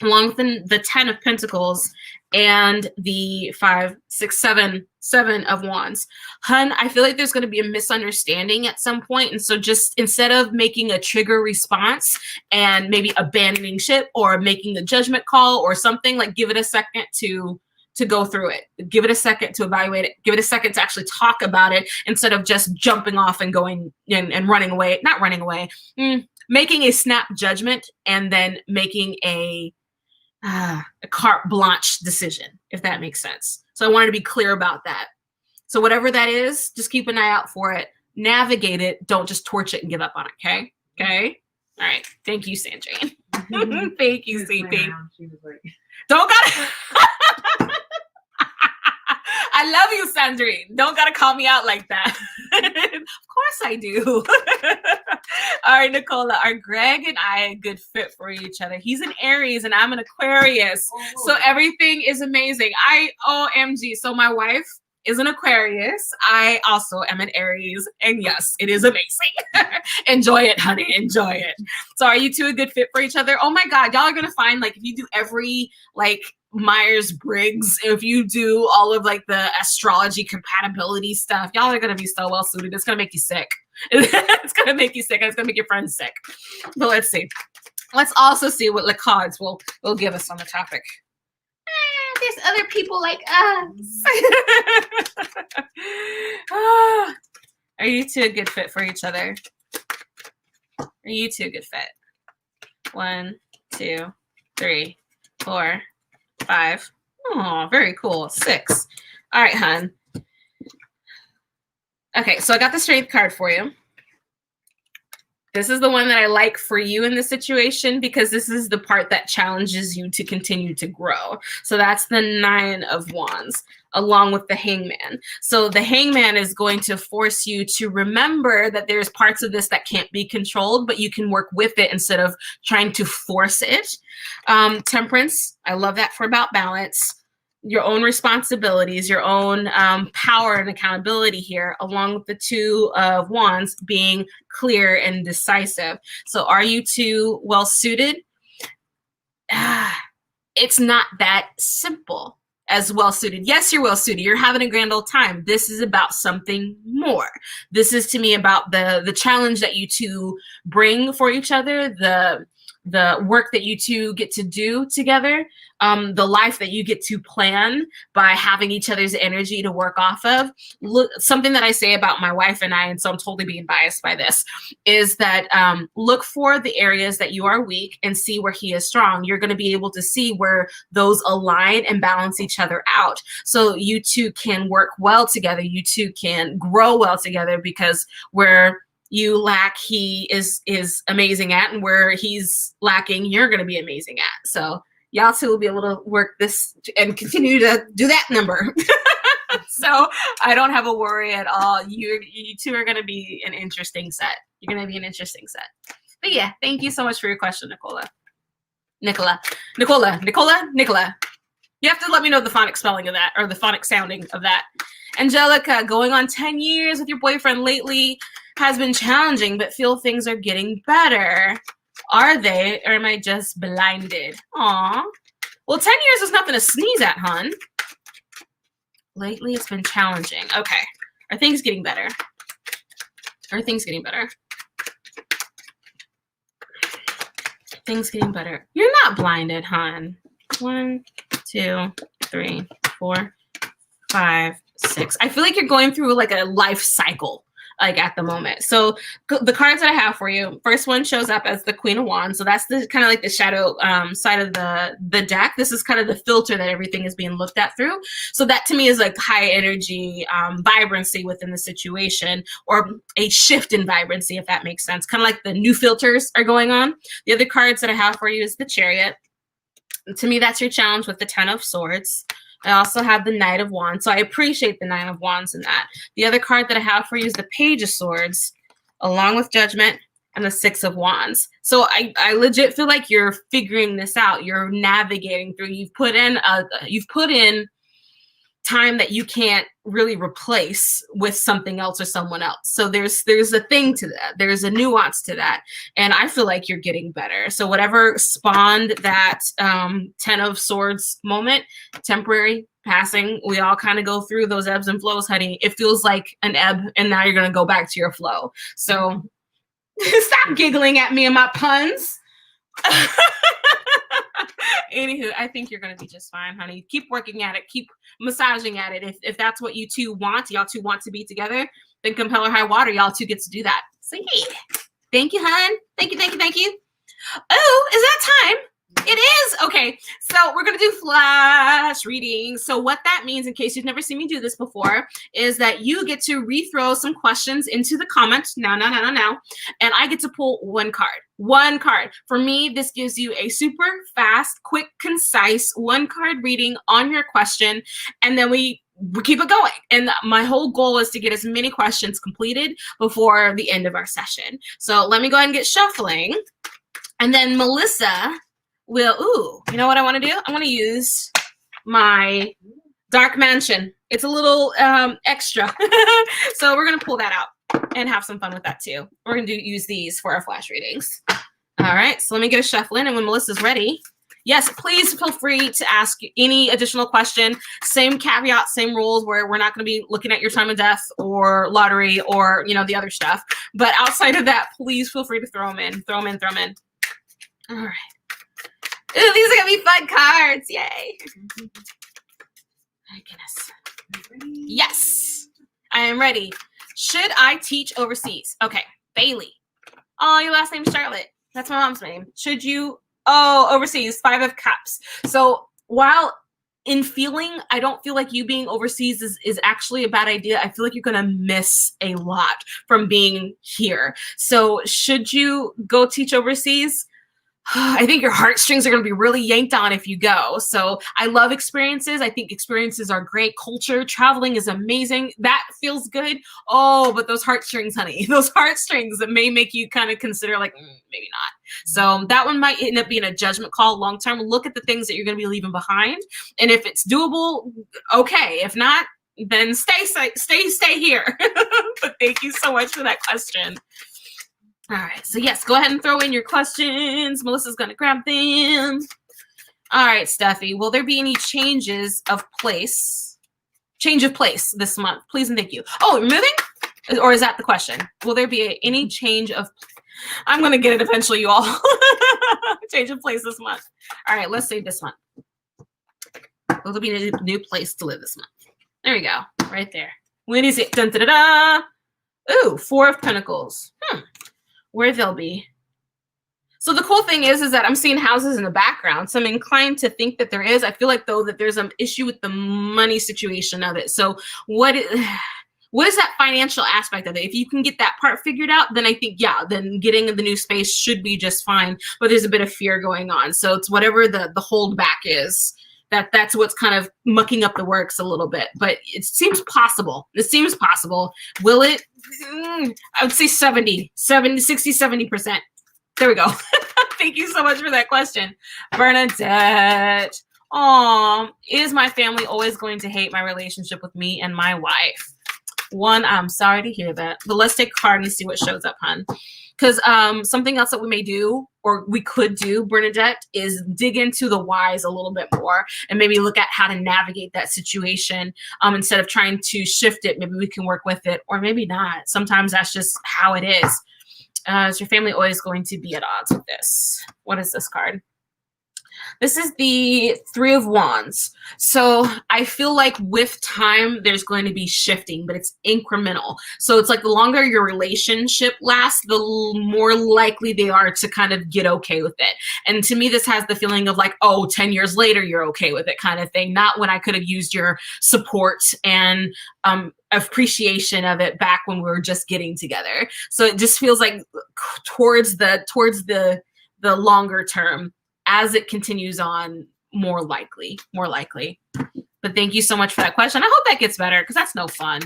along with the 10 of Pentacles and the 5, 6, 7, 7 of Wands. Hun, I feel like there's going to be a misunderstanding at some point. And so just instead of making a trigger response and maybe abandoning ship or making a judgment call or something, like give it a second to go through it. Give it a second to evaluate it. Give it a second to actually talk about it instead of just jumping off and going and running away. Not running away. Making a snap judgment and then making a carte blanche decision, if that makes sense. So I wanted to be clear about that. So whatever that is, just keep an eye out for it. Navigate it. Don't just torch it and give up on it. Okay. Okay. All right. Thank you, Sandrine. Thank you, CP. She was like, Don't gotta. I love you, Sandrine. Don't gotta call me out like that. Of course I do. All right, Nicola, are Greg and I a good fit for each other? He's an Aries and I'm an Aquarius. So everything is amazing. OMG. So my wife is an Aquarius. I also am an Aries. And yes, it is amazing. Enjoy it, honey. Enjoy it. So are you two a good fit for each other? Oh my God. Y'all are going to find, like, if you do every, like, Myers-Briggs, if you do all of like the astrology compatibility stuff, y'all are gonna be so well suited. It's gonna make you sick. It's gonna make you sick. And it's gonna make your friends sick. But let's see. Let's also see what the cards will give us on the topic. There's other people like us. Are you two a good fit for each other? Are you two a good fit? 1, 2, 3, 4, 5. Oh, very cool. 6. All right, hun. Okay, so I got the Strength card for you. This is the one that I like for you in this situation because this is the part that challenges you to continue to grow. So that's the 9 of Wands along with the Hangman. So the Hangman is going to force you to remember that there's parts of this that can't be controlled, but you can work with it instead of trying to force it. Temperance, I love that for about balance. Your own responsibilities, your own power and accountability here, along with the 2 of Wands being clear and decisive. So are you two well suited? It's not that simple as well suited. Yes, you're well suited. You're having a grand old time. This is about something more. This is to me about the challenge that you two bring for each other, the work that you two get to do together, the life that you get to plan by having each other's energy to work off of. Look, something that I say about my wife and I, and so I'm totally being biased by this, is that look for the areas that you are weak and see where he is strong. You're going to be able to see where those align and balance each other out. So you two can work well together. You two can grow well together because where you lack, he is amazing at, and where he's lacking, you're going to be amazing at. So y'all two will be able to work this and continue to do that number. So I don't have a worry at all. You two are going to be an interesting set. You're going to be an interesting set. But yeah, thank you so much for your question, Nicola. Nicola. You have to let me know the phonic spelling of that, or the phonic sounding of that. Angelica, going on 10 years with your boyfriend lately has been challenging, but feel things are getting better. Are they, or am I just blinded? Aw. Well, 10 years is nothing to sneeze at, hun. Lately, it's been challenging. Okay. Are things getting better? Are things getting better? Things getting better. You're not blinded, hun. 1, 2, 3, 4, 5, 6. I feel like you're going through like a life cycle, like at the moment. So the cards that I have for you, first one shows up as the Queen of Wands. So that's the kind of like the shadow side of the deck. This is kind of the filter that everything is being looked at through. So that to me is like high energy, vibrancy within the situation, or a shift in vibrancy, if that makes sense. Kind of like the new filters are going on. The other cards that I have for you is the Chariot. To me, that's your challenge with the 10 of Swords. I also have the Knight of Wands. So I appreciate the 9 of Wands in that. The other card that I have for you is the Page of Swords, along with Judgment and the 6 of Wands. So I legit feel like you're figuring this out. You're navigating through. You've put in time that you can't really replace with something else or someone else. So there's a thing to that. There's a nuance to that. And I feel like you're getting better. So whatever spawned that 10 of Swords moment, temporary, passing, we all kind of go through those ebbs and flows, honey. It feels like an ebb, and now you're going to go back to your flow. So stop giggling at me and my puns. Anywho, I think you're going to be just fine, honey. Keep working at it. Keep massaging at it. If that's what you two want, y'all two want to be together, then come hell or high water, y'all two get to do that. So yeah. Thank you, hon. Thank you, thank you, thank you. Oh, is that time? It is. Okay, so we're going to do flash readings. So what that means, in case you've never seen me do this before, is that you get to rethrow some questions into the comments now, and I get to pull one card. One card. For me, this gives you a super fast, quick, concise one-card reading on your question, and then we keep it going. And my whole goal is to get as many questions completed before the end of our session. So let me go ahead and get shuffling, and then Melissa will, you know what I want to do? I want to use my Dark Mansion. It's a little extra. So we're going to pull that out and have some fun with that too. We're going to use these for our flash readings. All right, so let me get a shuffle in, and when Melissa's ready, yes, please feel free to ask any additional question. Same caveat, same rules, where we're not going to be looking at your time of death or lottery or, you know, the other stuff. But outside of that, please feel free to throw them in. Throw them in, throw them in. All right. Ooh, these are gonna be fun cards. Yay. My goodness. Yes, I am ready. Should I teach overseas? Okay, Bailey. Oh, your last name's Charlotte. That's my mom's name. Should you? Oh, overseas, 5 of Cups. So while in feeling, I don't feel like you being overseas is actually a bad idea. I feel like you're gonna miss a lot from being here. So should you go teach overseas? I think your heartstrings are going to be really yanked on if you go. So I love experiences. I think experiences are great. Culture, traveling is amazing. That feels good. Oh, but those heartstrings, honey, those heartstrings that may make you kind of consider like, maybe not. So that one might end up being a judgment call long term. Look at the things that you're going to be leaving behind. And if it's doable, okay. If not, then stay here. But thank you so much for that question. All right, so yes, go ahead and throw in your questions. Melissa's going to grab them. All right, Steffi, will there be any changes of place? Change of place this month, please and thank you. Oh, moving? Or is that the question? Will there be any change of... I'm going to get it eventually, you all. Change of place this month. All right, let's say this month. Will there be a new place to live this month? There we go, right there. When is it? Dun, da, da, da. Ooh, 4 of Pentacles. Where they'll be. So the cool thing is that I'm seeing houses in the background. So I'm inclined to think that there is. I feel like, though, that there's an issue with the money situation of it. So what is that financial aspect of it? If you can get that part figured out, then I think, yeah, then getting in the new space should be just fine. But there's a bit of fear going on. So it's whatever the holdback is. That's what's kind of mucking up the works a little bit. But it seems possible. It seems possible. Will it? I would say 60, 70%. There we go. Thank you so much for that question. Bernadette. Is my family always going to hate my relationship with me and my wife? One, I'm sorry to hear that. But let's take a card and see what shows up, hon. Because something else that we may do, or we could do, Bernadette, is dig into the whys a little bit more and maybe look at how to navigate that situation instead of trying to shift it. Maybe we can work with it, or maybe not. Sometimes that's just how it is. Is your family always going to be at odds with this? What is this card? This is the 3 of Wands. So I feel like with time, there's going to be shifting, but it's incremental. So it's like the longer your relationship lasts, the more likely they are to kind of get okay with it. And to me, this has the feeling of like, 10 years later, you're okay with it kind of thing. Not when I could have used your support and appreciation of it back when we were just getting together. So it just feels like towards the longer term, as it continues on, more likely. But thank you so much for that question. I hope that gets better, because that's no fun.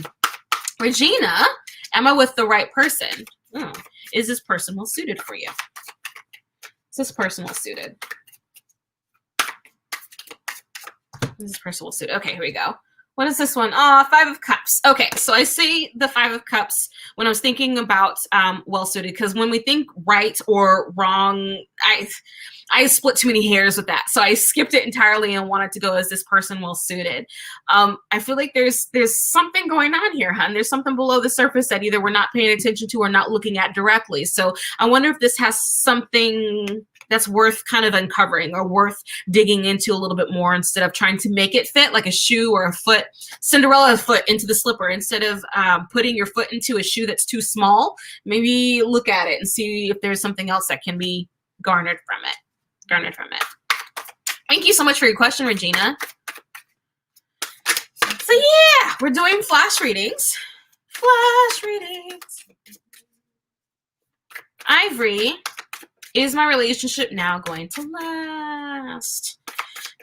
Regina, am I with the right person? Is this person well suited for you? Is this person well suited? Is this person well suited? Okay, here we go. What is this one? Oh, Five of Cups. Okay, so I say the Five of Cups when I was thinking about well-suited, because when we think right or wrong, I split too many hairs with that. So I skipped it entirely and wanted to go as this person well-suited. I feel like there's something going on here, hun. There's something below the surface that either we're not paying attention to or not looking at directly. So I wonder if this has something that's worth kind of uncovering or worth digging into a little bit more instead of trying to make it fit like a shoe or a foot, Cinderella's foot into the slipper. Instead of putting your foot into a shoe that's too small, maybe look at it and see if there's something else that can be garnered from it. Thank you so much for your question, Regina. So yeah, we're doing flash readings. Ivory, is my relationship now going to last?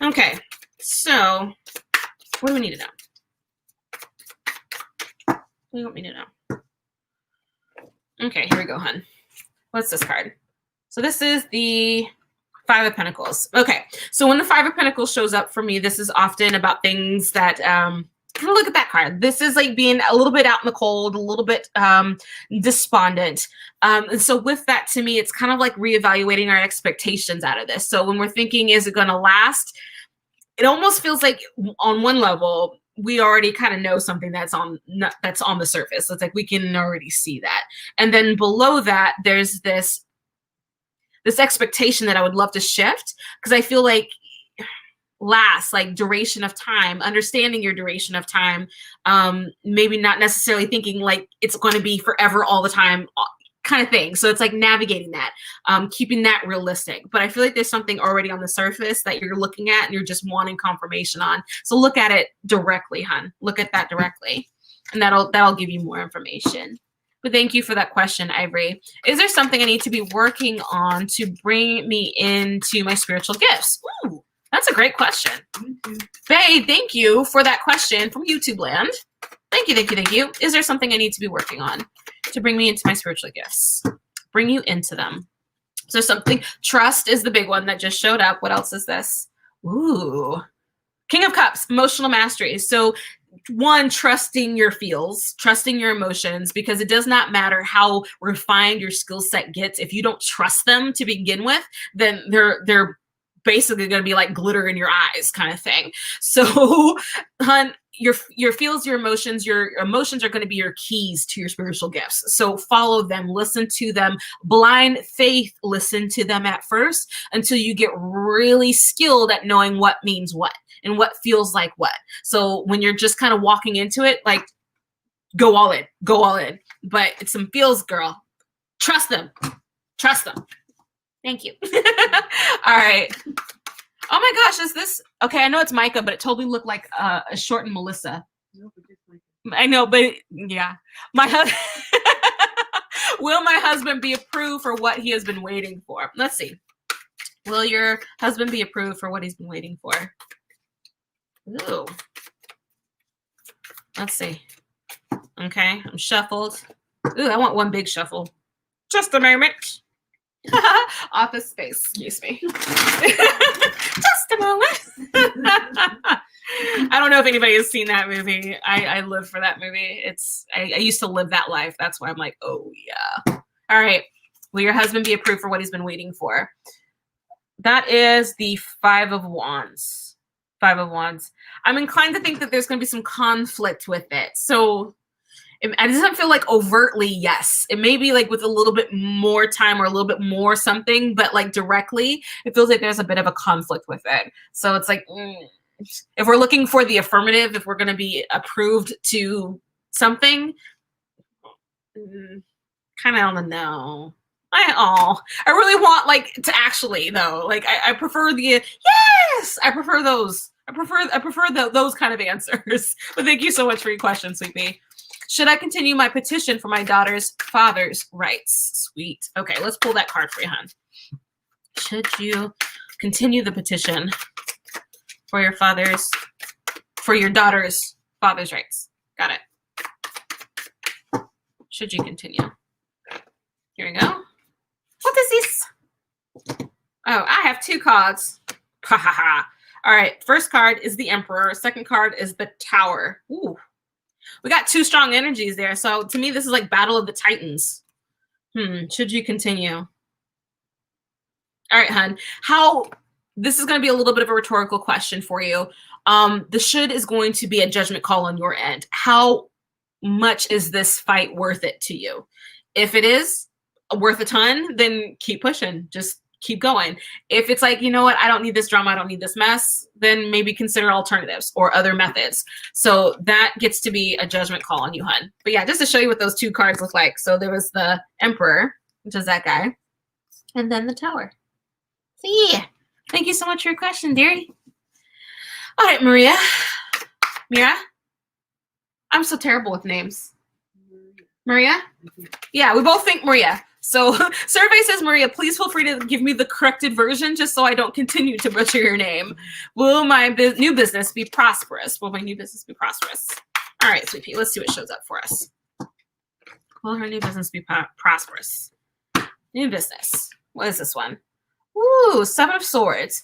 Okay, so what do we need to know? What do you want me to know? Okay, here we go, hun. What's this card? So this is the Five of Pentacles. Okay, so when the Five of Pentacles shows up for me, this is often about things that look at that card. This is like being a little bit out in the cold, a little bit despondent. And so with that, to me, it's kind of like reevaluating our expectations out of this. So when we're thinking, is it going to last? It almost feels like on one level, we already kind of know something that's on the surface. It's like we can already see that. And then below that, there's this expectation that I would love to shift, because I feel like last, like duration of time, understanding your duration of time, maybe not necessarily thinking like it's going to be forever all the time kind of thing. So it's like navigating that, keeping that realistic. But I feel like there's something already on the surface that you're looking at and you're just wanting confirmation on. So look at it directly, hun. Look at that directly, and that'll give you more information. But thank you for that question, Ivory. Is there something I need to be working on to bring me into my spiritual gifts? Ooh, that's a great question. Faye, thank you for that question from YouTube land. Thank you. Is there something I need to be working on to bring me into my spiritual gifts? Bring you into them. So something, trust is the big one that just showed up. What else is this? Ooh, King of Cups, emotional mastery. So one, trusting your feels, trusting your emotions, because it does not matter how refined your skill set gets. If you don't trust them to begin with, then they're basically going to be like glitter in your eyes kind of thing. So, hun, your feels, your emotions are going to be your keys to your spiritual gifts. So follow them, listen to them, blind faith, listen to them at first until you get really skilled at knowing what means what and what feels like what. So when you're just kind of walking into it, like go all in, but it's some feels, girl. Trust them. Thank you. All right. Oh my gosh, is this okay? I know it's Micah, but it totally looked like a shortened Melissa. No, but just like I know, but yeah, my husband. Will my husband be approved for what he has been waiting for? Let's see. Will your husband be approved for what he's been waiting for? Ooh. Let's see. Okay, I'm shuffled. Ooh, I want one big shuffle. Just a moment. Office Space, excuse me. Just a moment. I don't know if anybody has seen that movie. I live for that movie. I used to live that life. That's why I'm like, oh yeah. All right. Will your husband be approved for what he's been waiting for? That is the Five of Wands. I'm inclined to think that there's going to be some conflict with it. So it doesn't feel like overtly yes. It may be like with a little bit more time or a little bit more something, but like directly, it feels like there's a bit of a conflict with it. So it's like, if we're looking for the affirmative, if we're going to be approved to something, kind of on the no. I really want like to actually though. Like I prefer the yes. I prefer those. I prefer those kind of answers. But thank you so much for your question, Sweetie. Should I continue my petition for my daughter's father's rights? Sweet. Okay, let's pull that card for you, hon. Should you continue the petition for your daughter's father's rights? Got it. Should you continue? Here we go. What is this? Oh, I have two cards. Ha ha ha. All right. First card is the Emperor. Second card is the Tower. Ooh. We got two strong energies there. So to me, this is like Battle of the Titans. Should you continue? All right, hun. This is going to be a little bit of a rhetorical question for you. The should is going to be a judgment call on your end. How much is this fight worth it to you? If it is worth a ton, then keep pushing. Just keep going. If it's like, you know what, I don't need this drama, I don't need this mess, then maybe consider alternatives or other methods. So that gets to be a judgment call on you, hun. But yeah, just to show you what those two cards look like. So there was the Emperor, which is that guy, and then the Tower. So yeah, thank you so much for your question, dearie. All right, Maria. Mira? I'm so terrible with names. Maria? Yeah, we both think Maria. So survey says, Maria, please feel free to give me the corrected version just so I don't continue to butcher your name. Will my new business be prosperous? Will my new business be prosperous? All right, sweet pea, let's see what shows up for us. Will her new business be prosperous? New business. What is this one? Ooh, Seven of Swords.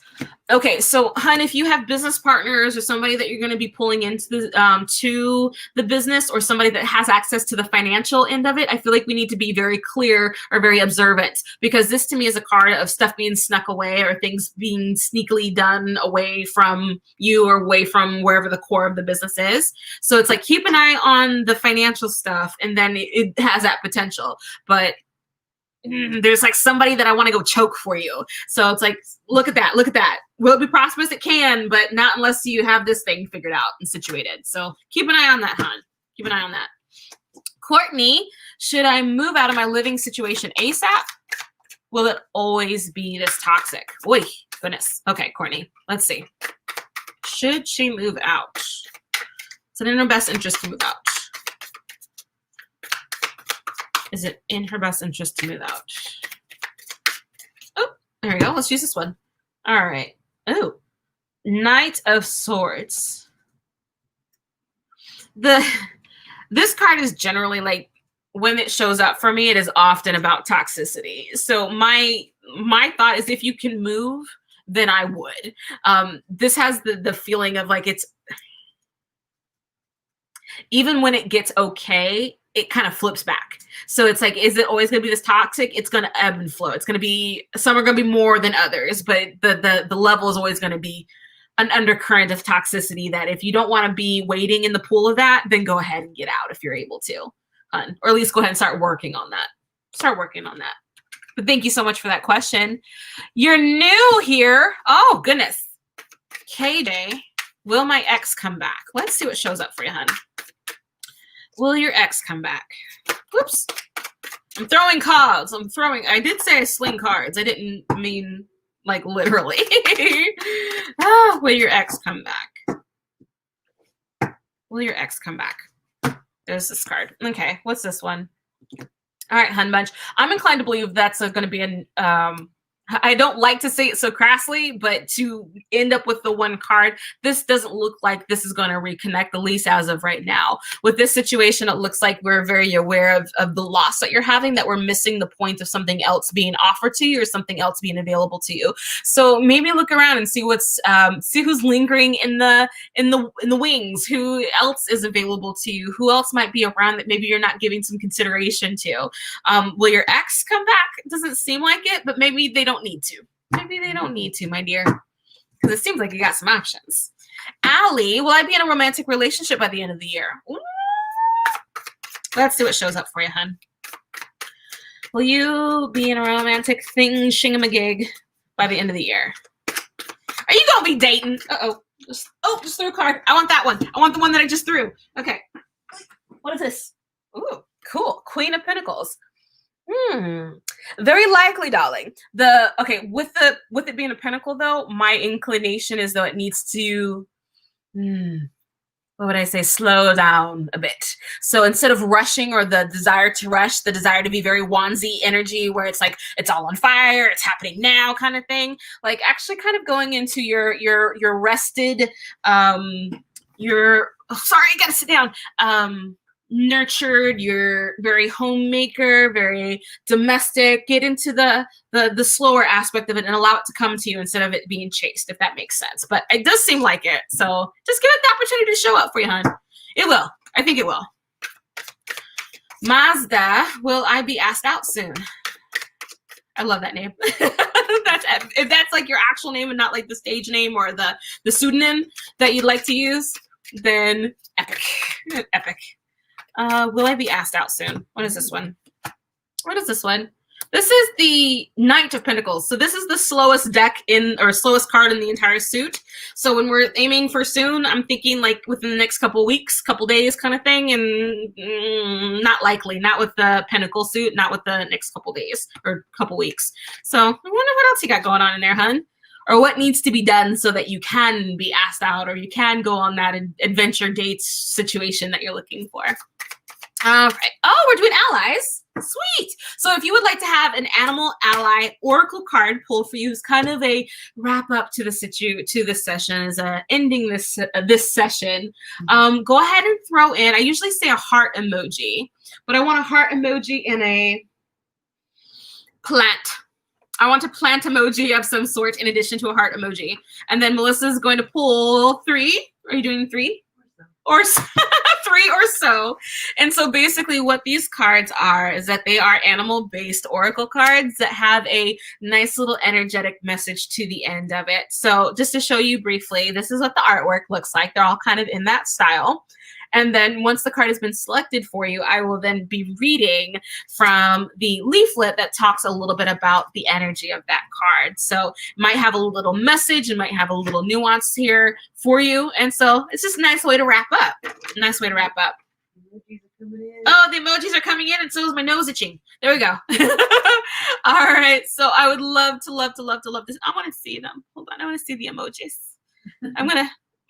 Okay, so hun, if you have business partners or somebody that you're going to be pulling into the business, or somebody that has access to the financial end of it, I feel like we need to be very clear or very observant, because this to me is a card of stuff being snuck away or things being sneakily done away from you or away from wherever the core of the business is. So it's like, keep an eye on the financial stuff, and then it has that potential. But there's like somebody that I want to go choke for you. So it's like, look at that. Look at that. Will it be prosperous? It can, but not unless you have this thing figured out and situated. So keep an eye on that, hon. Keep an eye on that. Courtney, should I move out of my living situation ASAP? Will it always be this toxic? Oy, goodness. Okay, Courtney, let's see. Should she move out? Is it in her best interest to move out? Is it in her best interest to move out? Oh, there we go. Let's use this one. All right. Oh, Knight of Swords. This card is generally like, when it shows up for me, it is often about toxicity. So my thought is, if you can move, then I would. This has the feeling of like, it's even when it gets okay, it kind of flips back. So it's like, is it always going to be this toxic? It's going to ebb and flow. It's going to be, some are going to be more than others, but the level is always going to be an undercurrent of toxicity that if you don't want to be wading in the pool of that, then go ahead and get out if you're able to, or at least go ahead and start working on that. Start working on that. But thank you so much for that question. You're new here. Oh, goodness. KJ, will my ex come back? Let's see what shows up for you, hon. Will your ex come back? Whoops. I'm throwing cards. I did say I sling cards. I didn't mean like literally. Will your ex come back? Will your ex come back? There's this card. Okay, what's this one? All right, hun bunch. I'm inclined to believe that's going to be an I don't like to say it so crassly, but to end up with the one card, this doesn't look like this is going to reconnect, at least as of right now. With this situation, it looks like we're very aware of the loss that you're having, that we're missing the point of something else being offered to you or something else being available to you. So maybe look around and see see who's lingering in the wings, who else is available to you, who else might be around that maybe you're not giving some consideration to. Will your ex come back? It doesn't seem like it, but maybe they don't need to. Maybe they don't need to, my dear, because it seems like you got some options. Allie, will I be in a romantic relationship by the end of the year? Ooh. Let's see what shows up for you, hun. Will you be in a romantic shingamagig by the end of the year? Are you gonna be dating? Just threw a card. I want that one. I want the one that I just threw. Okay. What is this? Ooh, cool. Queen of Pentacles. Very likely, darling. With it being a pentacle though, my inclination is though it needs to what would I say, slow down a bit. So instead of rushing, or the desire to rush, the desire to be very wandsy energy where it's like it's all on fire, it's happening now kind of thing, like actually kind of going into your rested sorry, I gotta sit down, nurtured, you're very homemaker, very domestic. Get into the slower aspect of it and allow it to come to you instead of it being chased, if that makes sense. But it does seem like it. So just give it the opportunity to show up for you, hon. It will. I think it will. Mazda, will I be asked out soon? I love that name. If that's like your actual name and not like the stage name or the pseudonym that you'd like to use, then epic. Epic. Will I be asked out soon? What is this one? What is this one? This is the Knight of Pentacles. So this is the slowest deck or slowest card in the entire suit. So when we're aiming for soon, I'm thinking like within the next couple weeks, couple days kind of thing. And not likely, not with the Pentacle suit, not with the next couple days or couple weeks. So I wonder what else you got going on in there, hun? Or what needs to be done so that you can be asked out or you can go on that adventure date situation that you're looking for. All right. Oh, we're doing allies. Sweet. So if you would like to have an animal ally oracle card pull for you, it's kind of a wrap up to this session, as ending this session. Go ahead and throw in. I usually say a heart emoji, but I want a heart emoji in a plant. I want a plant emoji of some sort in addition to a heart emoji. And then Melissa's going to pull 3. Are you doing 3? Or 3 or so. And so basically what these cards are is that they are animal-based oracle cards that have a nice little energetic message to the end of it. So just to show you briefly, this is what the artwork looks like. They're all kind of in that style. And then once the card has been selected for you, I will then be reading from the leaflet that talks a little bit about the energy of that card. So it might have a little message, it might have a little nuance here for you. And so it's just a nice way to wrap up. Nice way to wrap up. Oh, the emojis are coming in, and so is my nose itching. There we go. All right. So I would love this. I want to see them. Hold on. I want to see the emojis.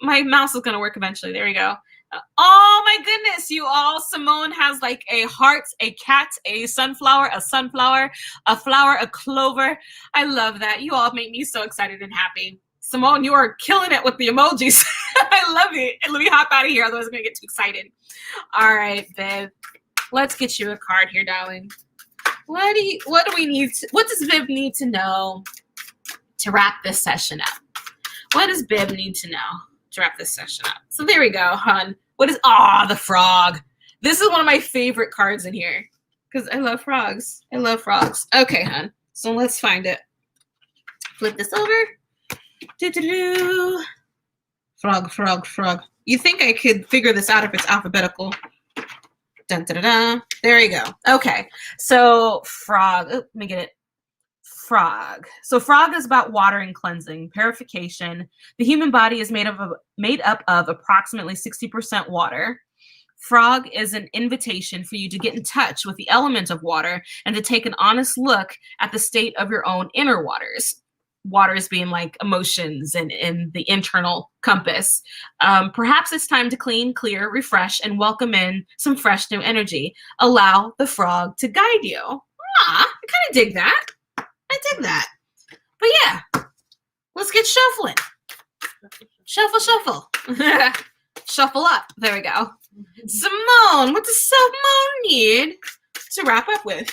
My mouse is going to work eventually. There we go. Oh my goodness, you all. Simone has like a heart, a cat, a sunflower, a flower, a clover. I love that. You all make me so excited and happy. Simone, you are killing it with the emojis. I love it. And let me hop out of here, otherwise I'm going to get too excited. All right, Viv. Let's get you a card here, darling. What does Viv need to know to wrap this session up? What does Viv need to know to wrap this session up? So there we go, hon. The frog. This is one of my favorite cards in here because I love frogs. I love frogs. Okay, hon. So let's find it. Flip this over. Frog. You think I could figure this out if it's alphabetical? Dun, dun, dun, dun. There you go. Okay. So frog. Oh, let me get it. Frog. So frog is about water and cleansing, purification. The human body is made up of approximately 60% water. Frog is an invitation for you to get in touch with the element of water and to take an honest look at the state of your own inner waters. Waters being like emotions and the internal compass. Perhaps it's time to clean, clear, refresh, and welcome in some fresh new energy. Allow the frog to guide you. I kind of dig that. I dig that. But yeah, let's get shuffling. Shuffle. Shuffle up. There we go. Simone, what does Simone need to wrap up with?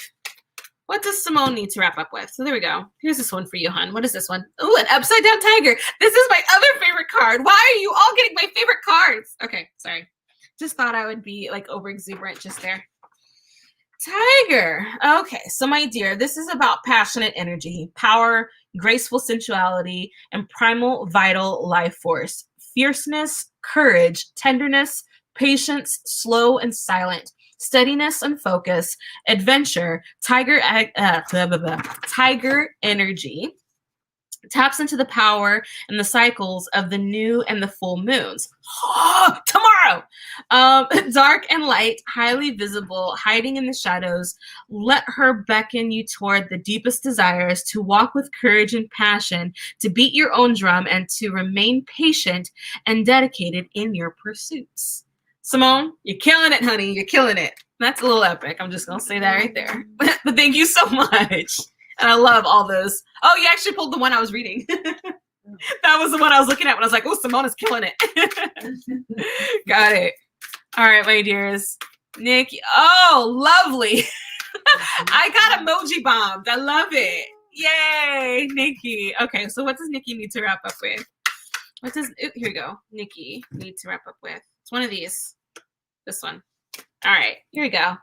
What does Simone need to wrap up with? So there we go. Here's this one for you, hon. What is this one? Oh, an upside down tiger. This is my other favorite card. Why are you all getting my favorite cards? Okay, sorry. Just thought I would be like over exuberant just there. Tiger. Okay, so my dear, this is about passionate energy, power, graceful sensuality, and primal vital life force. Fierceness, courage, tenderness, patience, slow and silent, steadiness and focus, adventure, tiger energy. Taps into the power and the cycles of the new and the full moons. Tomorrow! Dark and light, highly visible, hiding in the shadows. Let her beckon you toward the deepest desires, to walk with courage and passion, to beat your own drum, and to remain patient and dedicated in your pursuits. Simone, you're killing it, honey. You're killing it. That's a little epic. I'm just going to say that right there. But thank you so much. And I love all those. Oh, you actually pulled the one I was reading. That was the one I was looking at when I was like, oh, Simone is killing it. Got it. All right, my dears. Nikki. Oh, lovely. I got emoji bombed. I love it. Yay, Nikki. Okay, so what does Nikki need to wrap up with? What does here we go. Nikki need to wrap up with. It's one of these. This one. All right, here we go.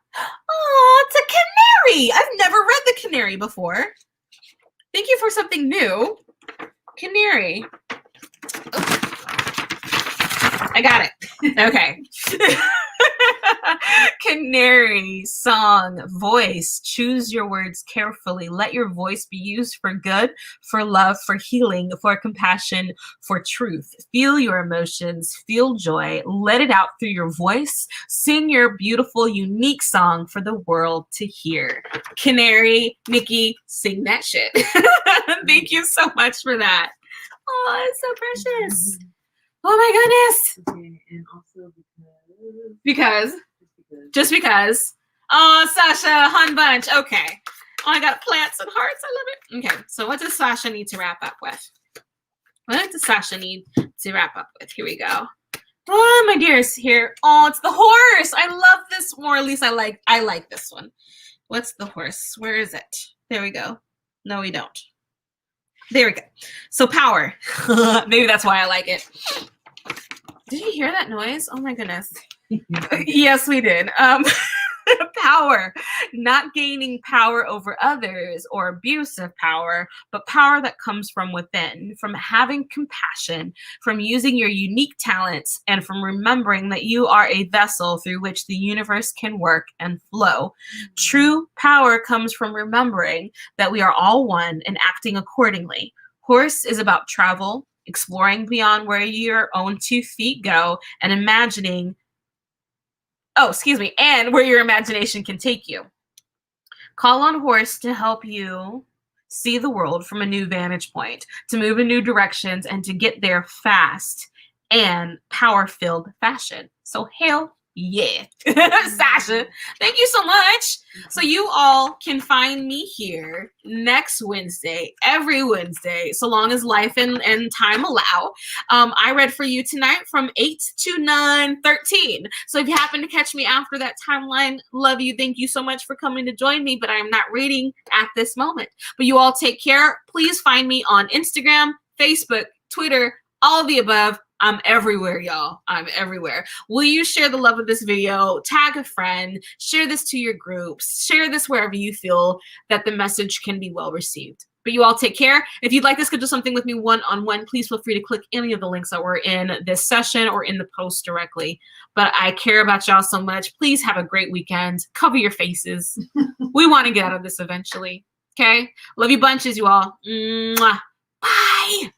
Oh, it's a canary. I've never read the canary before. Thank you for something new. Canary. Oh. I got it. Okay. Canary song voice. Choose your words carefully. Let your voice be used for good, for love, for healing, for compassion, for truth. Feel your emotions, feel joy, let it out through your voice. Sing your beautiful, unique song for the world to hear. Canary, Nikki, sing that shit. Thank you so much for that. Oh, it's so precious. Oh my goodness. Okay, and also Because. because Just because. Oh, Sasha, Hun Bunch. Okay. Oh, I got plants and hearts. I love it. Okay, so what does Sasha need to wrap up with? What does Sasha need to wrap up with? Here we go. Oh, my dearest, here. Oh, it's the horse. I love this, or at least I like this one. What's the horse? Where is it? There we go. No, we don't. There we go. So power. Maybe that's why I like it. Did you hear that noise? Oh my goodness. Yes, we did. Power, not gaining power over others or abuse of power, but power that comes from within, from having compassion, from using your unique talents, and from remembering that you are a vessel through which the universe can work and flow. True power comes from remembering that we are all one and acting accordingly. Horse is about travel, exploring beyond where your own 2 feet go, and imagining and where your imagination can take you. Call on horse to help you see the world from a new vantage point, to move in new directions, and to get there fast and power-filled fashion. So hell yeah. Sasha, thank you so much. So you all can find me here next Wednesday, every Wednesday, so long as life and time allow. I read for you tonight from 8 to 9:13. So if you happen to catch me after that timeline, love you. Thank you so much for coming to join me, but I am not reading at this moment. But you all take care. Please find me on Instagram, Facebook, Twitter, all of the above. I'm everywhere, y'all. I'm everywhere. Will you share the love of this video? Tag a friend. Share this to your groups. Share this wherever you feel that the message can be well received. But you all take care. If you'd like to schedule something with me one-on-one, please feel free to click any of the links that were in this session or in the post directly. But I care about y'all so much. Please have a great weekend. Cover your faces. We want to get out of this eventually. Okay? Love you bunches, you all. Mwah. Bye.